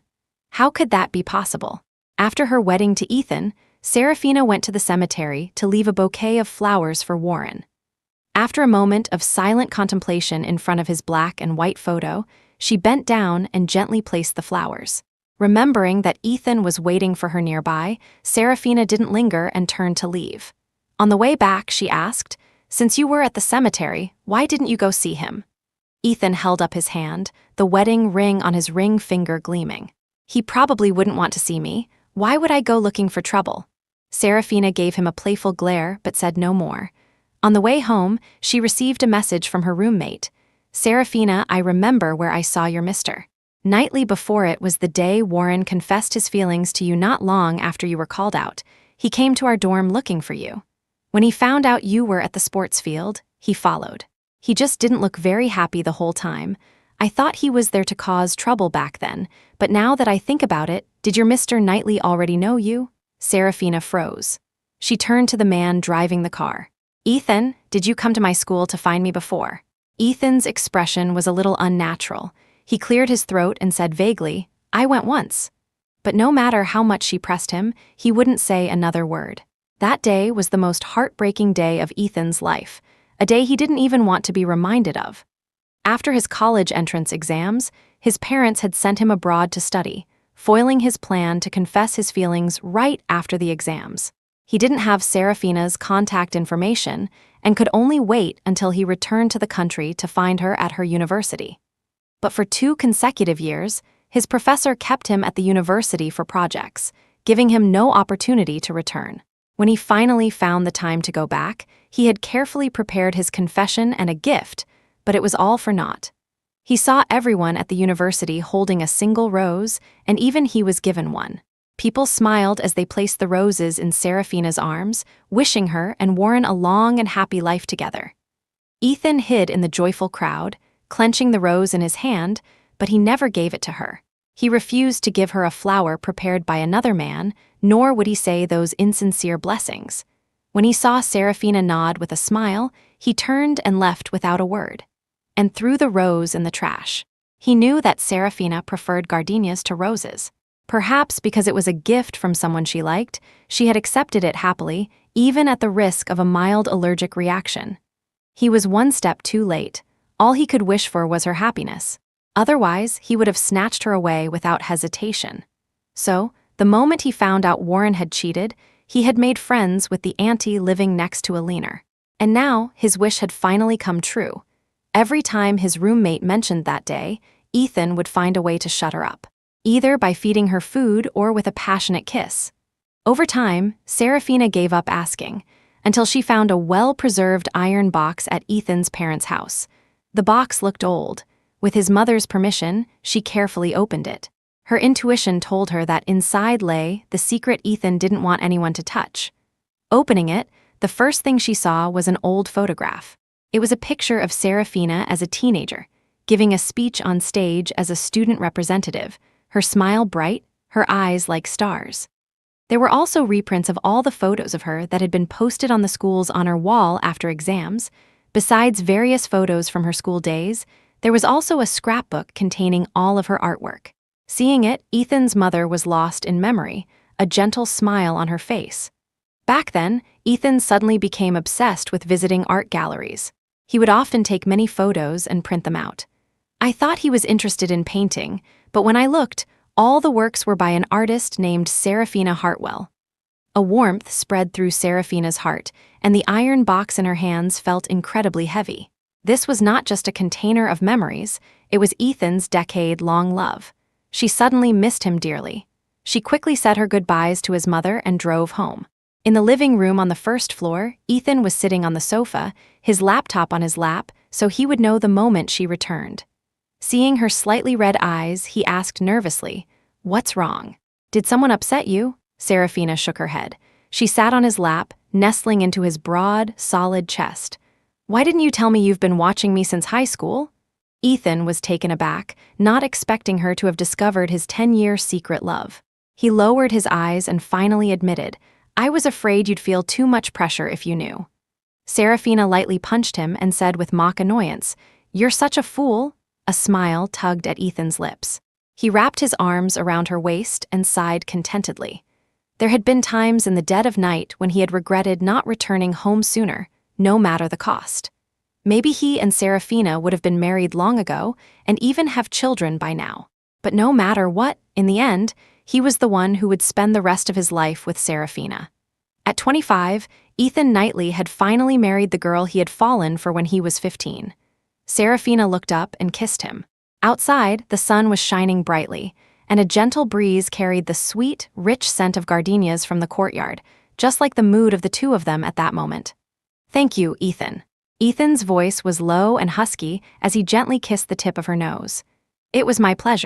[SPEAKER 1] How could that be possible? After her wedding to Ethan, Serafina went to the cemetery to leave a bouquet of flowers for Warren. After a moment of silent contemplation in front of his black and white photo, she bent down and gently placed the flowers. Remembering that Ethan was waiting for her nearby, Serafina didn't linger and turned to leave. On the way back, she asked, "Since you were at the cemetery, why didn't you go see him?" Ethan held up his hand, the wedding ring on his ring finger gleaming. "He probably wouldn't want to see me. Why would I go looking for trouble?" Serafina gave him a playful glare but said no more. On the way home, she received a message from her roommate. "Serafina, I remember where I saw your mister. Nightly before it was the day Warren confessed his feelings to you not long after you were called out. He came to our dorm looking for you. When he found out you were at the sports field, he followed. He just didn't look very happy the whole time. I thought he was there to cause trouble back then, but now that I think about it, did your Mr. Knightley already know you?" Serafina froze. She turned to the man driving the car. "Ethan, did you come to my school to find me before?" Ethan's expression was a little unnatural. He cleared his throat and said vaguely, "I went once." But no matter how much she pressed him, he wouldn't say another word. That day was the most heartbreaking day of Ethan's life, a day he didn't even want to be reminded of. After his college entrance exams, his parents had sent him abroad to study, foiling his plan to confess his feelings right after the exams. He didn't have Serafina's contact information and could only wait until he returned to the country to find her at her university. But for 2 consecutive years, his professor kept him at the university for projects, giving him no opportunity to return. When he finally found the time to go back, he had carefully prepared his confession and a gift, but it was all for naught. He saw everyone at the university holding a single rose, and even he was given one. People smiled as they placed the roses in Serafina's arms, wishing her and Warren a long and happy life together. Ethan hid in the joyful crowd, clenching the rose in his hand, but he never gave it to her. He refused to give her a flower prepared by another man, nor would he say those insincere blessings. When he saw Serafina nod with a smile, he turned and left without a word, and threw the rose in the trash. He knew that Serafina preferred gardenias to roses. Perhaps because it was a gift from someone she liked, she had accepted it happily, even at the risk of a mild allergic reaction. He was one step too late. All he could wish for was her happiness. Otherwise, he would have snatched her away without hesitation. So, the moment he found out Warren had cheated, he had made friends with the auntie living next to Alina. And now, his wish had finally come true. Every time his roommate mentioned that day, Ethan would find a way to shut her up, either by feeding her food or with a passionate kiss. Over time, Serafina gave up asking, until she found a well-preserved iron box at Ethan's parents' house. The box looked old. With his mother's permission, she carefully opened it. Her intuition told her that inside lay the secret Ethan didn't want anyone to touch. Opening it, the first thing she saw was an old photograph. It was a picture of Serafina as a teenager, giving a speech on stage as a student representative, her smile bright, her eyes like stars. There were also reprints of all the photos of her that had been posted on the school's honor wall after exams. Besides various photos from her school days, there was also a scrapbook containing all of her artwork. Seeing it, Ethan's mother was lost in memory, a gentle smile on her face. Back then, Ethan suddenly became obsessed with visiting art galleries. He would often take many photos and print them out. I thought he was interested in painting, but when I looked, all the works were by an artist named Serafina Hartwell. A warmth spread through Serafina's heart, and the iron box in her hands felt incredibly heavy. This was not just a container of memories, it was Ethan's decade-long love. She suddenly missed him dearly. She quickly said her goodbyes to his mother and drove home. In the living room on the first floor, Ethan was sitting on the sofa, his laptop on his lap, so he would know the moment she returned. Seeing her slightly red eyes, he asked nervously, "What's wrong? Did someone upset you?" Serafina shook her head. She sat on his lap, nestling into his broad, solid chest. "Why didn't you tell me you've been watching me since high school?" Ethan was taken aback, not expecting her to have discovered his 10-year secret love. He lowered his eyes and finally admitted, "I was afraid you'd feel too much pressure if you knew." Serafina lightly punched him and said with mock annoyance, "You're such a fool." A smile tugged at Ethan's lips. He wrapped his arms around her waist and sighed contentedly. There had been times in the dead of night when he had regretted not returning home sooner, no matter the cost. Maybe he and Serafina would have been married long ago and even have children by now. But no matter what, in the end, he was the one who would spend the rest of his life with Serafina. At 25, Ethan Knightley had finally married the girl he had fallen for when he was 15. Serafina looked up and kissed him. Outside, the sun was shining brightly, and a gentle breeze carried the sweet, rich scent of gardenias from the courtyard, just like the mood of the two of them at that moment. "Thank you, Ethan." Ethan's voice was low and husky as he gently kissed the tip of her nose. "It was my pleasure."